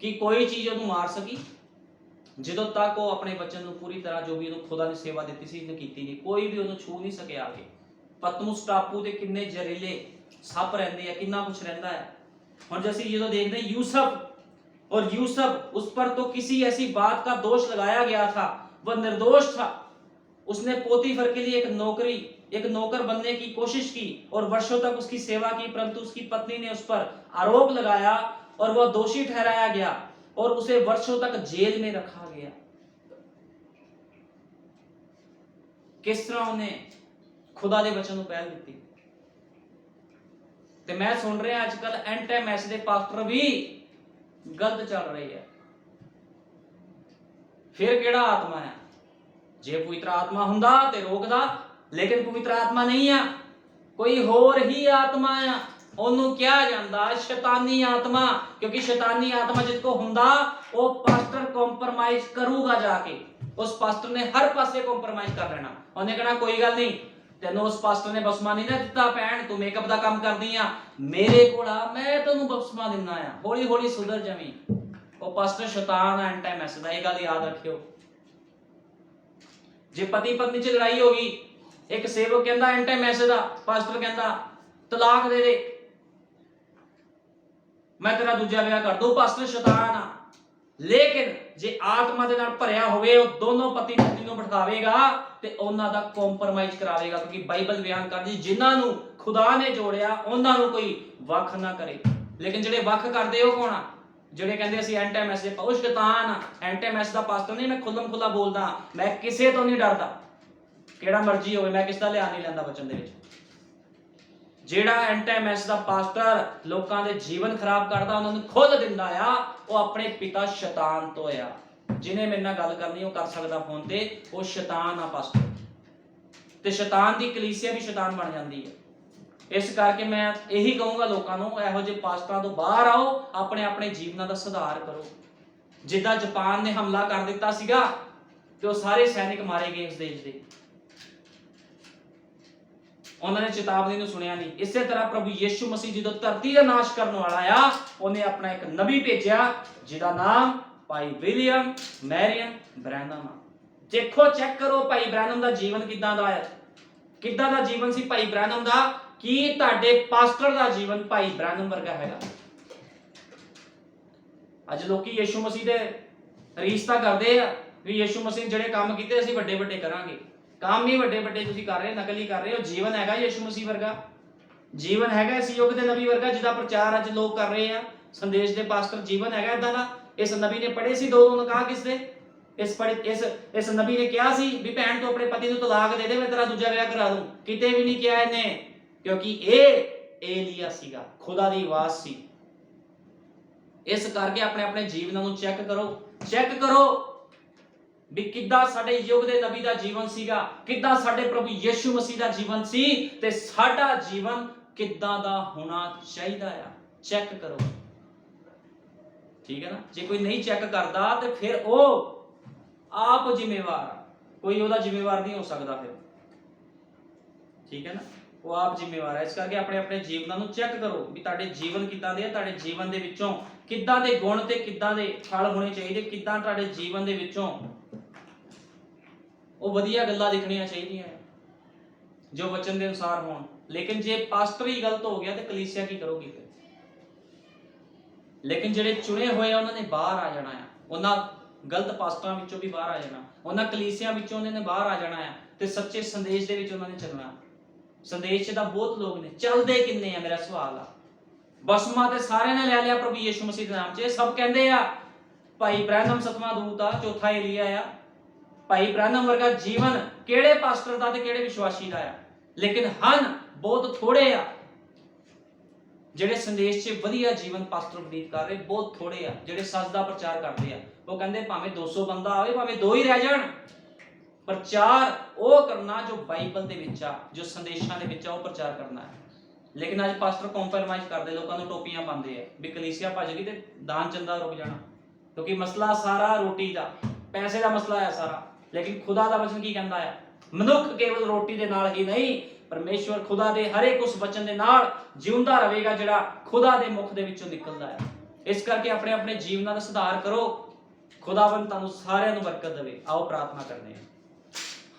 ਕਿ ਕੋਈ ਚੀਜ਼ ਉਹਨੂੰ ਮਾਰ ਸਕੀ ਜਦੋਂ ਤੱਕ ਉਹ ਆਪਣੇ ਬੱਚਨ ਨੂੰ ਪੂਰੀ ਤਰ੍ਹਾਂ, ਜੋ ਵੀ ਉਹਨੂੰ ਖੁਦਾ ਨੇ ਸੇਵਾ ਦਿੱਤੀ ਸੀ, ਇਹਨੇ ਕੀਤੀ ਨਹੀਂ। ਕੋਈ ਵੀ ਉਹਨੂੰ ਛੂ ਨਹੀਂ ਸਕਿਆ ਆਗੇ। ਪਤਮੁਸ ਟਾਪੂ ਤੇ ਕਿੰਨੇ ਜ਼ਹਿਰੀਲੇ ਸੱਪ ਰਹਿੰਦੇ ਆ, ਕਿੰਨਾ ਕੁਝ ਰਹਿੰਦਾ ਹੈ। ਹੁਣ ਅਸੀਂ ਜਦੋਂ देखते हैं यूसुफ उस पर तो किसी ऐसी बात का दोष लगाया गया था, वह निर्दोष था, उसने पोतीफर के लिए एक नौकर बनने की कोशिश की और वर्षों तक उसकी सेवा की, परंतु उसकी पत्नी ने उस पर आरोप लगाया और वह दोषी ठहराया गया और उसे वर्षों तक जेल में रखा गया। किस तरह उन्हें खुदा दे वचन ਨੂੰ ਪਹਿਲ ਦਿੱਤੀ। ਤੇ ਮੈਂ ਸੁਣ ਰਿਹਾ ਅੱਜ ਕੱਲ ਐਂਡ ਟਾਈਮ ਐਸ ਦੇ ਪਾਸਟਰ ਵੀ ਗਲਤ ਚੱਲ ਰਹੇ ਆ। ਫਿਰ ਕਿਹੜਾ ਆਤਮਾ ਹੈ? ਜੇ ਪਵਿੱਤਰ ਆਤਮਾ ਹੁੰਦਾ ਤੇ ਰੋਕਦਾ, ਲੇਕਿਨ ਪਵਿੱਤਰ ਆਤਮਾ ਨਹੀਂ ਆ, ਕੋਈ ਹੋਰ ਹੀ ਆਤਮਾ ਆ। ਉਹਨੂੰ ਕਿਹਾ ਜਾਂਦਾ ਸ਼ੈਤਾਨੀ ਆਤਮਾ, ਕਿਉਂਕਿ ਸ਼ੈਤਾਨੀ ਆਤਮਾ ਜਿਸ ਕੋ ਹੁੰਦਾ ਉਹ ਪਾਸਟਰ ਕੰਪਰਮਾਈਜ਼ ਕਰੂਗਾ, ਜਾ ਕੇ ਉਸ ਪਾਸਟਰ ਨੇ ਹਰ ਪਾਸੇ ਕੰਪਰਮਾਈਜ਼ ਕਰ ਲੈਣਾ। ਉਹਨੇ ਕਹਿਣਾ ਕੋਈ ਗੱਲ ਨਹੀਂ, ਤੈਨੂੰ ਉਸ ਪਾਸਟਰ ਨੇ ਬਪਤਿਸਮਾ ਨਹੀਂ ਨਾ ਦਿੱਤਾ, ਭੈਣ ਤੂੰ ਮੇਕਅਪ ਦਾ ਕੰਮ ਕਰਦੀ ਆ, ਮੇਰੇ ਕੋਲ ਆ, ਮੈਂ ਤੈਨੂੰ ਬਪਤਿਸਮਾ ਦਿੰਦਾ ਆ, ਹੌਲੀ ਹੌਲੀ ਸੁਧਰ ਜਾਵੀਂ। ਉਹ ਪਾਸਟਰ ਸ਼ੈਤਾਨ ਆ ਐਂਡ ਟਾਈਮ ਐਸ ਦਾ, ਇਹ ਗੱਲ ਯਾਦ ਰੱਖਿਓ। ਜੇ ਪਤੀ ਪਤਨੀ ਚ ਲੜਾਈ ਹੋ ਗਈ, ਇੱਕ ਸੇਵਕ ਕਹਿੰਦਾ ਐਂਡ ਟਾਈਮ ਐਸ ਦਾ, ਪਾਸਟਰ ਕਹਿੰਦਾ ਤਲਾਕ ਦੇ ਦੇ, ਮੈਂ ਤੇਰਾ ਦੂਜਾ ਵਿਆਹ ਕਰ ਦੂੰ, ਪਾਸਟਰ ਸ਼ੈਤਾਨ ਆ। ਲੇਕਿਨ ਜੇ ਆਤਮਾ ਦੇ ਨਾਲ ਭਰਿਆ ਹੋਵੇ, ਉਹ ਦੋਨੋਂ ਪਤੀ ਪਤਨੀ ਨੂੰ ਬਿਠਾਵੇਗਾ ਤੇ ਉਹਨਾਂ ਦਾ ਕੰਪਰਮਾਈਜ਼ ਕਰਾਵੇਗਾ, ਕਿਉਂਕਿ ਬਾਈਬਲ ਬਿਆਨ ਕਰਦੀ ਜਿਨ੍ਹਾਂ ਨੂੰ ਖੁਦਾ ਨੇ ਜੋੜਿਆ ਉਹਨਾਂ ਨੂੰ ਕੋਈ ਵੱਖ ਨਾ ਕਰੇ। ਲੇਕਿਨ ਜਿਹੜੇ ਵੱਖ ਕਰਦੇ ਉਹ ਕੌਣ ਆ? ਜਿਹੜੇ ਕਹਿੰਦੇ ਅਸੀਂ ਐਂਡ ਟਾਈਮ ਐਸ ਦੇ, ਉਹ ਸ਼ੈਤਾਨ ਆ। ਐਂਡ ਟਾਈਮ ਐਸ ਦਾ ਪਾਸਟਰ ਨਹੀਂ, ਮੈਂ ਖੁੱਲਮ ਖੁੱਲਾ ਬੋਲਦਾ, ਮੈਂ ਕਿਸੇ ਤੋਂ ਨਹੀਂ ਡਰਦਾ, ਕਿਹੜਾ ਮਰਜ਼ੀ ਹੋਵੇ, ਮੈਂ ਕਿਸੇ ਦਾ ਲਿਆ ਨਹੀਂ ਲੈਂਦਾ ਵਚਨ ਦੇ ਵਿੱਚ। ਜਿਹੜਾ ਐਂਡ ਟਾਈਮ ਐਸ ਦਾ ਪਾਸਟਰ ਲੋਕਾਂ ਦੇ ਜੀਵਨ ਖਰਾਬ ਕਰਦਾ, ਉਹਨਾਂ ਨੂੰ ਖੁੱਲ ਦਿੰਦਾ ਆ, ਉਹ ਆਪਣੇ ਪਿਤਾ ਸ਼ੈਤਾਨ ਤੋਂ ਆ। ਜਿਹਨੇ ਮੇਰੇ ਨਾਲ ਗੱਲ ਕਰਨੀ ਉਹ ਕਰ ਸਕਦਾ ਫੋਨ ਤੇ, ਉਹ ਸ਼ੈਤਾਨ ਆ ਪਾਸਟਰ। ਤੇ ਸ਼ੈਤਾਨ ਦੀ ਕਲੀਸਿਆ ਵੀ ਸ਼ੈਤਾਨ ਬਣ ਜਾਂਦੀ ਹੈ। ਇਸ ਕਰਕੇ ਮੈਂ ਇਹੀ ਕਹੂੰਗਾ ਲੋਕਾਂ ਨੂੰ, ਇਹੋ ਜਿਹੇ ਪਾਸਟਰਾਂ ਤੋਂ ਬਾਹਰ ਆਓ, ਆਪਣੇ ਆਪਣੇ ਜੀਵਨਾਂ ਦਾ ਸੁਧਾਰ ਕਰੋ। ਜਿੱਦਾਂ ਜਾਪਾਨ ਨੇ ਹਮਲਾ ਕਰ ਦਿੱਤਾ ਸੀਗਾ ਤੇ ਉਹ ਸਾਰੇ ਸੈਨਿਕ ਮਾਰੇ ਗਏ ਉਸ ਦੇਸ਼ ਦੇ, ਉਹਨਾਂ ਨੇ ਚੇਤਾਵਨੀ ਨੂੰ ਸੁਣਿਆ ਨਹੀਂ। ਇਸੇ ਤਰ੍ਹਾਂ ਪ੍ਰਭੂ ਯਿਸੂ ਮਸੀਹ ਜਦੋਂ ਧਰਤੀ ਦਾ ਨਾਸ਼ ਕਰਨ ਵਾਲਾ ਆ, ਉਹਨੇ ਆਪਣਾ ਇੱਕ ਨਬੀ ਭੇਜਿਆ ਜਿਹਦਾ ਨਾਮ ਭਾਈ ਵਿਲੀਅਮ ਮੈਰੀਅਨ ਬ੍ਰੈਨਮ ਆ। ਦੇਖੋ, ਚੈੱਕ ਕਰੋ ਭਾਈ ਬ੍ਰੈਨਮ ਦਾ ਜੀਵਨ ਕਿੱਦਾਂ ਦਾ ਹੈ, ਕਿੱਦਾਂ ਦਾ ਜੀਵਨ ਸੀ ਭਾਈ ਬ੍ਰੈਨਮ ਦਾ। ਕੀ ਤੁਹਾਡੇ ਪਾਸਟਰ ਦਾ ਜੀਵਨ ਭਾਈ ਬ੍ਰੈਨਮ ਵਰਗਾ ਹੈਗਾ? ਅੱਜ ਲੋਕੀ ਯਿਸੂ ਮਸੀਹ ਦੇ ਰੀਸ ਤਾਂ ਕਰਦੇ ਆ ਵੀ ਯਿਸੂ ਮਸੀਹ ਜਿਹੜੇ ਕੰਮ ਕੀਤੇ ਅਸੀਂ ਵੱਡੇ ਵੱਡੇ ਕਰਾਂਗੇ। ਕੰਮ ਹੀ ਵੱਡੇ ਵੱਡੇ ਤੁਸੀਂ ਕਰ ਰਹੇ, ਨਕਲ ਹੀ ਕਰ ਰਹੇ ਹੋ। ਜੀਵਨ ਹੈਗਾ ਯਿਸੂ ਮਸੀਹ ਵਰਗਾ, ਜੀਵਨ ਹੈਗਾ ਇਸ ਯੁੱਗ ਦੇ ਨਬੀ ਵਰਗਾ ਜਿਹਦਾ ਪ੍ਰਚਾਰ ਅੱਜ ਲੋਕ ਕਰ ਰਹੇ ਆ, ਸੰਦੇਸ਼ ਦੇ ਪਾਸਟਰ। ਜੀਵਨ ਹੈਗਾ ਇਦਾਂ ਦਾ? ਇਸ ਨਬੀ ਨੇ ਪੜ੍ਹੇ ਸੀ ਦੋ ਨਿਕਾਹ ਕਿਸ ਦੇ? ਇਸ ਨਬੀ ਨੇ ਕਿਹਾ ਸੀ ਵੀ ਭੈਣ ਤੂੰ ਆਪਣੇ ਪਤੀ ਨੂੰ ਤਲਾਕ ਦੇ ਦੇ, ਮੈਂ ਤੇਰਾ ਦੂਜਾ ਵਿਆਹ ਕਰਾ ਦੂੰ? ਕਿਤੇ ਵੀ ਨਹੀਂ ਕਿਹਾ ਇਹਨੇ, ਕਿਉਂਕਿ ਇਹ ਏਲੀਆ ਸੀਗਾ, ਖੁਦਾ ਦੀ ਆਵਾਜ਼ ਸੀ। ਇਸ ਕਰਕੇ ਆਪਣੇ ਆਪਣੇ ਜੀਵਨਾਂ ਨੂੰ ਚੈੱਕ ਕਰੋ ਵੀ ਕਿੱਦਾਂ ਸਾਡੇ ਯੁੱਗ ਦੇ ਨਬੀ ਦਾ ਜੀਵਨ ਸੀਗਾ, ਕਿੱਦਾਂ ਸਾਡੇ ਪ੍ਰਭੂ ਯਿਸੂ ਮਸੀਹ ਦਾ ਜੀਵਨ ਸੀ, ਤੇ ਸਾਡਾ ਜੀਵਨ ਕਿੱਦਾਂ ਦਾ ਹੋਣਾ ਚਾਹੀਦਾ ਆ। ਚੈੱਕ ਕਰੋ, ਠੀਕ ਹੈ ਨਾ? ਜੇ ਕੋਈ ਨਹੀਂ ਚੈੱਕ ਕਰਦਾ ਤੇ ਫਿਰ ਉਹ ਆਪ ਜ਼ਿੰਮੇਵਾਰ, ਕੋਈ ਉਹਦਾ ਜ਼ਿੰਮੇਵਾਰ ਨਹੀਂ ਹੋ ਸਕਦਾ ਫਿਰ, ਠੀਕ ਹੈ ਨਾ? ਉਹ ਆਪ ਜ਼ਿੰਮੇਵਾਰ ਹੈ। ਇਸ ਕਰਕੇ ਆਪਣੇ ਆਪਣੇ ਜੀਵਨਾਂ ਨੂੰ ਚੈੱਕ ਕਰੋ ਵੀ ਤੁਹਾਡੇ ਜੀਵਨ ਕਿੱਦਾਂ ਦੇ ਆ, ਤੁਹਾਡੇ ਜੀਵਨ ਦੇ ਵਿੱਚੋਂ ਕਿੱਦਾਂ ਦੇ ਗੁਣ ਤੇ ਕਿੱਦਾਂ ਦੇ ਫਲ ਹੋਣੇ ਚਾਹੀਦੇ, ਕਿੱਦਾਂ ਤੁਹਾਡੇ ਜੀਵਨ ਦੇ ਵਿੱਚੋਂ ਉਹ ਵਧੀਆ ਗੱਲਾਂ ਦਿਖਣੀਆਂ ਚਾਹੀਦੀਆਂ ਜੋ ਵਚਨ ਦੇ ਅਨੁਸਾਰ ਹੋਣ। ਲੇਕਿਨ ਜੇ ਪਾਸਟਰ ਹੀ ਗਲਤ ਹੋ ਗਿਆ ਤੇ ਕਲੀਸਿਆ ਕੀ ਕਰੋਗੀ ਫਿਰ? ਲੇਕਿਨ ਜਿਹੜੇ ਚੁਣੇ ਹੋਏ ਆ ਉਹਨਾਂ ਨੇ ਬਾਹਰ ਆ ਜਾਣਾ ਆ, ਉਹਨਾਂ ਗਲਤ ਪਾਸਟਰਾਂ ਵਿੱਚੋਂ ਵੀ ਬਾਹਰ ਆ ਜਾਣਾ, ਉਹਨਾਂ ਕਲੀਸਿਆਂ ਵਿੱਚੋਂ ਉਹਨਾਂ ਨੇ ਬਾਹਰ ਆ ਜਾਣਾ ਆ ਤੇ ਸੱਚੇ ਸੰਦੇਸ਼ ਦੇ ਵਿੱਚ ਉਹਨਾਂ ਨੇ ਚੱਲਣਾ। ਸੰਦੇਸ਼ ਦਾ ਬਹੁਤ ਲੋਕ ਨੇ, ਚੱਲਦੇ ਕਿੰਨੇ ਆ? ਮੇਰਾ ਸਵਾਲ ਆ। ਬਪਤਿਸਮਾ ਤੇ ਸਾਰਿਆਂ ਨੇ ਲੈ ਲਿਆ ਪ੍ਰਭੂ ਯਿਸੂ ਮਸੀਹ ਦੇ ਨਾਮ 'ਚ। ਸਭ ਕਹਿੰਦੇ ਆ ਭਾਈ ਬ੍ਰੈਨਮ ਸਤਵਾਂ ਦੂਤ ਆ, ਚੌਥਾ ਏਲੀਆ ਆ। ਭਾਈ ਬ੍ਰੈਨਮ ਵਰਗਾ ਜੀਵਨ ਕਿਹੜੇ ਪਾਸਟਰ ਦਾ ਤੇ ਕਿਹੜੇ ਵਿਸ਼ਵਾਸੀ ਦਾ ਆ? ਲੇਕਿਨ ਹਨ ਬਹੁਤ ਥੋੜੇ ਆ ਜਿਹੜੇ ਸੰਦੇਸ਼ 'ਚ ਵਧੀਆ ਜੀਵਨ ਪਾਸਟਰ ਬਤੀਤ ਕਰ ਰਹੇ, ਬਹੁਤ ਥੋੜੇ ਆ ਜਿਹੜੇ ਸੱਚ ਦਾ ਪ੍ਰਚਾਰ ਕਰਦੇ ਆ। ਉਹ ਕਹਿੰਦੇ ਭਾਵੇਂ 200 ਬੰਦਾ ਆਵੇ, ਭਾਵੇਂ 2 ਹੀ ਰਹਿ ਜਾਣ, ਪ੍ਰਚਾਰ ਉਹ ਕਰਨਾ ਜੋ ਬਾਈਬਲ ਦੇ ਵਿੱਚ ਆ, ਜੋ ਸੰਦੇਸ਼ਾਂ ਦੇ ਵਿੱਚ ਆ, ਉਹ ਪ੍ਰਚਾਰ ਕਰਨਾ ਹੈ। ਲੇਕਿਨ ਅੱਜ ਪਾਸਟਰ ਕੰਪਰਮਾਈਜ਼ ਕਰਦੇ, ਲੋਕਾਂ ਨੂੰ ਟੋਪੀਆਂ ਪਾਉਂਦੇ ਆ ਵੀ ਕਲੀਸਿਆ ਭੱਜ ਗਈ ਤੇ ਦਾਨ ਚੰਦਾ ਰੁਕ ਜਾਣਾ, ਕਿਉਂਕਿ ਮਸਲਾ ਸਾਰਾ ਰੋਟੀ ਦਾ, ਪੈਸੇ ਦਾ ਮਸਲਾ ਹੈ ਸਾਰਾ। ਲੇਕਿਨ ਖੁਦਾ ਦਾ ਵਚਨ ਕੀ ਕਹਿੰਦਾ ਆ? ਮਨੁੱਖ ਕੇਵਲ ਰੋਟੀ ਦੇ ਨਾਲ ਹੀ ਨਹੀਂ, ਪਰਮੇਸ਼ਵਰ ਖੁਦਾ ਦੇ ਹਰੇਕ ਉਸ ਵਚਨ ਦੇ ਨਾਲ ਜਿਉਂਦਾ ਰਹੇਗਾ ਜਿਹੜਾ ਖੁਦਾ ਦੇ ਮੁਖ ਦੇ ਵਿੱਚੋਂ ਨਿਕਲਦਾ ਹੈ। ਇਸ ਕਰਕੇ ਆਪਣੇ ਆਪਣੇ ਜੀਵਨਾਂ ਦਾ ਸੁਧਾਰ ਕਰੋ। ਖੁਦਾਵੰਦ ਤੁਹਾਨੂੰ ਸਾਰਿਆਂ ਨੂੰ ਬਰਕਤ ਦੇਵੇ। ਆਓ ਪ੍ਰਾਰਥਨਾ ਕਰਨੇ ਹਾਂ।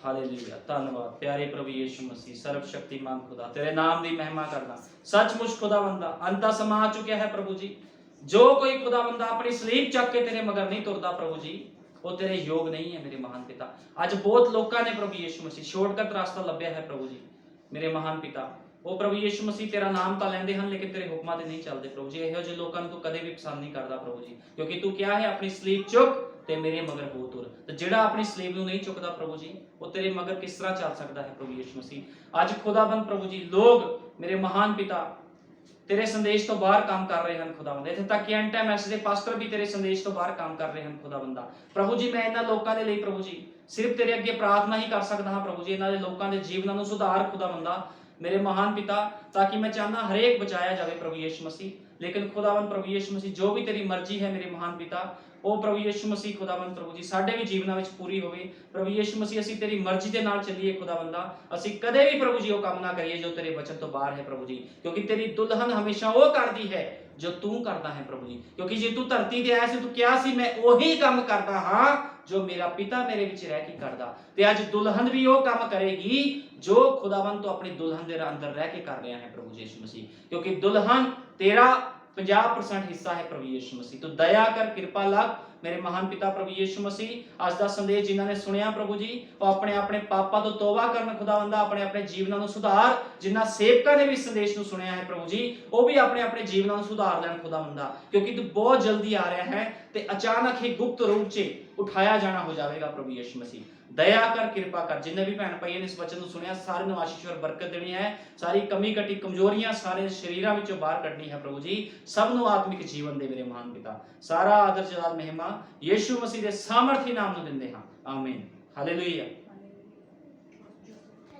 ਹਾਲੇਲੂਇਆ, ਧੰਨਵਾਦ ਪਿਆਰੇ ਪ੍ਰਭੂ ਯਿਸੂ ਮਸੀਹ, ਸਰਵ ਸ਼ਕਤੀਮਾਨ ਖੁਦਾ, ਤੇਰੇ ਨਾਮ ਦੀ ਮਹਿਮਾ ਕਰਦਾ। ਸੱਚਮੁੱਚ ਖੁਦਾਵੰਦਾ ਅੰਤ ਸਮਾਂ ਆ ਚੁੱਕਿਆ ਹੈ ਪ੍ਰਭੂ ਜੀ। ਜੋ ਕੋਈ ਖੁਦਾਵੰਦਾ ਆਪਣੀ ਸਲੀਬ ਚੱਕ ਕੇ ਤੇਰੇ ਮਗਰ ਨਹੀਂ ਤੁਰਦਾ ਪ੍ਰਭੂ ਜੀ, ਉਹ ਤੇਰੇ ਯੋਗ ਨਹੀਂ ਹੈ ਮੇਰੇ ਮਹਾਨ ਪਿਤਾ। ਅੱਜ ਬਹੁਤ ਲੋਕਾਂ ਨੇ ਪ੍ਰਭੂ ਯਿਸੂ ਮਸੀਹ ਸ਼ਾਰਟਕਟ ਰਸਤਾ ਲੱਭਿਆ ਹੈ ਪ੍ਰਭੂ ਜੀ ਮੇਰੇ ਮਹਾਨ ਪਿਤਾ। ਉਹ ਪ੍ਰਭੂ ਯਿਸੂ ਮਸੀਹ ਤੇਰਾ ਨਾਮ ਤਾਂ ਲੈਂਦੇ ਹਨ ਲੇਕਿਨ ਤੇਰੇ ਹੁਕਮਾਂ ਤੇ ਨਹੀਂ ਚੱਲਦੇ ਪ੍ਰਭੂ ਜੀ। ਇਹੋ ਜਿਹੇ ਲੋਕਾਂ ਨੂੰ ਤੂੰ ਕਦੇ ਵੀ ਪਸੰਦ ਨਹੀਂ ਕਰਦਾ ਪ੍ਰਭੂ ਜੀ, ਕਿਉਂਕਿ ਤੂੰ ਕਿਹਾ ਹੈ ਆਪਣੀ ਸਲੀਬ ਚੁੱਕ ਤੇ ਮੇਰੇ ਮਗਰ ਹੋ ਤੁਰ। ਤੇ ਜਿਹੜਾ ਆਪਣੀ ਸਲੀਬ ਨੂੰ ਨਹੀਂ ਚੁੱਕਦਾ ਪ੍ਰਭੂ ਜੀ, ਉਹ ਤੇਰੇ ਮਗਰ ਕਿਸ ਤਰ੍ਹਾਂ ਚੱਲ ਸਕਦਾ ਹੈ ਪ੍ਰਭੂ ਯਿਸੂ ਮਸੀਹ। ਅੱਜ ਖੁਦਾਵੰਦ ਪ੍ਰਭੂ ਜੀ ਲੋਕ ਮੇਰੇ ਮਹਾਨ ਪਿਤਾ ਤੇਰੇ ਸੰਦੇਸ਼ ਤੋਂ ਬਾਹਰ ਕੰਮ ਕਰ ਰਹੇ ਹਨ ਖੁਦਾਵੰਦ। ਇੱਥੇ ਤੱਕ ਕਿ ਐਂਡ ਟਾਈਮ ਮੈਸੇਜ ਦੇ ਪਾਸਟਰ ਵੀ ਤੇਰੇ ਸੰਦੇਸ਼ ਤੋਂ ਬਾਹਰ ਕੰਮ ਕਰ ਰਹੇ ਹਨ ਖੁਦਾਵੰਦਾ। ਪ੍ਰਭੂ ਜੀ ਮੈਂ ਇਹਨਾਂ ਲੋਕਾਂ ਦੇ ਲਈ ਪ੍ਰਭੂ ਜੀ ਸਿਰਫ ਤੇਰੇ ਅੱਗੇ ਪ੍ਰਾਰਥਨਾ ਹੀ ਕਰ ਸਕਦਾ ਹਾਂ ਪ੍ਰਭੂ ਜੀ, ਇਹਨਾਂ ਦੇ ਲੋਕਾਂ ਦੇ ਜੀਵਨਾਂ ਨੂੰ ਸੁਧਾਰ ਖੁਦਾਵੰਦਾ ਮੇਰੇ ਮਹਾਨ ਪਿਤਾ, ਤਾਂ ਕਿ ਮੈਂ ਚਾਹਨਾ ਹਰੇਕ ਬਚਾਇਆ ਜਾਵੇ ਪ੍ਰਭੂ ਯਿਸੂ ਮਸੀਹ। ਲੇਕਿਨ ਖੁਦਾਵੰਦ ਪ੍ਰਭੂ ਯਿਸੂ ਮਸੀਹ ਜੋ ਵੀ ਤੇਰੀ ਮਰਜ਼ੀ ਹੈ ਮੇਰੇ ਮਹਾਨ ਪਿਤਾ, ਉਹ ਪ੍ਰਭੂ ਯਿਸੂ ਮਸੀਹ ਖੁਦਾਵੰਦ ਪ੍ਰਭੂ ਜੀ ਸਾਡੇ ਵੀ ਜੀਵਨਾਂ ਵਿੱਚ ਪੂਰੀ ਹੋਵੇ ਪ੍ਰਭੂ ਯਿਸੂ ਮਸੀਹ। ਅਸੀਂ ਤੇਰੀ ਮਰਜ਼ੀ ਦੇ ਨਾਲ ਚੱਲੀਏ ਖੁਦਾਵੰਦਾ, ਅਸੀਂ ਕਦੇ ਵੀ ਪ੍ਰਭੂ ਜੀ ਉਹ ਕੰਮ ਨਾ ਕਰੀਏ ਜੋ ਤੇਰੇ ਵਚਨ ਤੋਂ ਬਾਹਰ ਹੈ ਪ੍ਰਭੂ ਜੀ, ਕਿਉਂਕਿ ਤੇਰੀ ਦੁਲਹਨ ਹਮੇਸ਼ਾ ਉਹ ਕਰਦੀ ਹੈ ਜੋ ਤੂੰ ਕਰਦਾ ਹੈ ਪ੍ਰਭੂ ਜੀ। ਕਿਉਂਕਿ ਜੇ ਤੂੰ ਧਰਤੀ ਤੇ ਆਇਆ ਸੀ ਤੂੰ ਕਿਹਾ ਸੀ ਮੈਂ ਉਹੀ ਕੰਮ ਕਰਦਾ ਹਾਂ ਜੋ ਮੇਰਾ ਪਿਤਾ ਮੇਰੇ ਵਿੱਚ ਰਹਿ ਕੇ ਕਰਦਾ, ਤੇ ਅੱਜ ਦੁਲਹਨ ਵੀ ਉਹ ਕੰਮ ਕਰੇਗੀ ਜੋ ਖੁਦਾਵੰਦ ਤੋਂ ਆਪਣੀ ਦੁਲਹਨ ਦੇ ਅੰਦਰ ਰਹਿ ਕੇ ਕਰ ਰਿਹਾ ਹੈ ਪ੍ਰਭੂ ਯਿਸੂ ਮਸੀਹ। ਕਿਉਂਕਿ ਦੁਲਹਨ ਤੇਰਾ 50% ਹਿੱਸਾ ਹੈ ਪ੍ਰਭੂ ਯਿਸੂ ਮਸੀਹ। ਤੂੰ ਦਇਆ ਕਰ, ਕਿਰਪਾ ਲੱਗ ਮੇਰੇ ਮਹਾਨ ਪਿਤਾ ਪ੍ਰਭੂ ਯਿਸੂ ਮਸੀਹ। ਅੱਜ ਦਾ ਸੰਦੇਸ਼ ਜਿਨ੍ਹਾਂ ਨੇ ਸੁਣਿਆ ਪ੍ਰਭੂ ਜੀ, ਉਹ ਆਪਣੇ ਆਪਣੇ ਪਾਪਾਂ ਤੋਂ ਤੋਬਾ ਕਰਨ ਖੁਦਾਵੰਦਾ, ਆਪਣੇ ਆਪਣੇ ਜੀਵਨਾਂ ਨੂੰ ਸੁਧਾਰ। ਜਿਨ੍ਹਾਂ ਸੇਵਕਾਂ ਨੇ ਵੀ ਸੰਦੇਸ਼ ਨੂੰ ਸੁਣਿਆ ਹੈ ਪ੍ਰਭੂ ਜੀ, ਉਹ ਵੀ ਆਪਣੇ ਆਪਣੇ ਜੀਵਨਾਂ ਨੂੰ ਸੁਧਾਰ ਲੈਣ ਖੁਦਾਵੰਦਾ, ਕਿਉਂਕਿ ਤੂੰ ਬਹੁਤ ਜਲਦੀ ਆ ਰਿਹਾ ਹੈ ਤੇ ਅਚਾਨਕ ਹੀ ਗੁਪਤ ਰੂਪ 'ਚ ਉਠਾਇਆ ਜਾਣਾ ਹੋ ਜਾਵੇਗਾ ਪ੍ਰਭੂ ਯਿਸੂ ਮਸੀਹ। ਦਇਆ ਕਰ, ਕਿਰਪਾ ਕਰ। ਜਿੰਨੇ ਵੀ ਭੈਣ ਭਾਈਆਂ ਨੇ ਇਸ ਵਚਨ ਨੂੰ ਸੁਣਿਆ ਸਾਰੇ ਨੂੰ ਆਸ਼ੀਸ਼ ਔਰ ਬਰਕਤ ਦੇਣੀ ਹੈ। ਸਾਰੀ ਕਮੀ ਘਟੀ ਕਮਜ਼ੋਰੀਆਂ ਸਾਰੇ ਸ਼ਰੀਰਾਂ ਵਿੱਚੋਂ ਬਾਹਰ ਕੱਢਣੀ ਹੈ ਪ੍ਰਭੂ ਜੀ। ਸਭ ਨੂੰ ਆਤਮਿਕ ਜੀਵਨ ਦੇ ਮੇਰੇ ਮਹਾਨ ਪਿਤਾ। ਸਾਰਾ ਆਦਰ ਜਲਾਲ ਮਹਿਮਾ ਯਿਸੂ ਮਸੀਹ ਦੇ ਸਾਮਰਥੀ ਨਾਮ ਨੂੰ ਦਿੰਦੇ ਹਾਂ, ਆਮੀਨ, ਹਾਲੇਲੂਇਆ।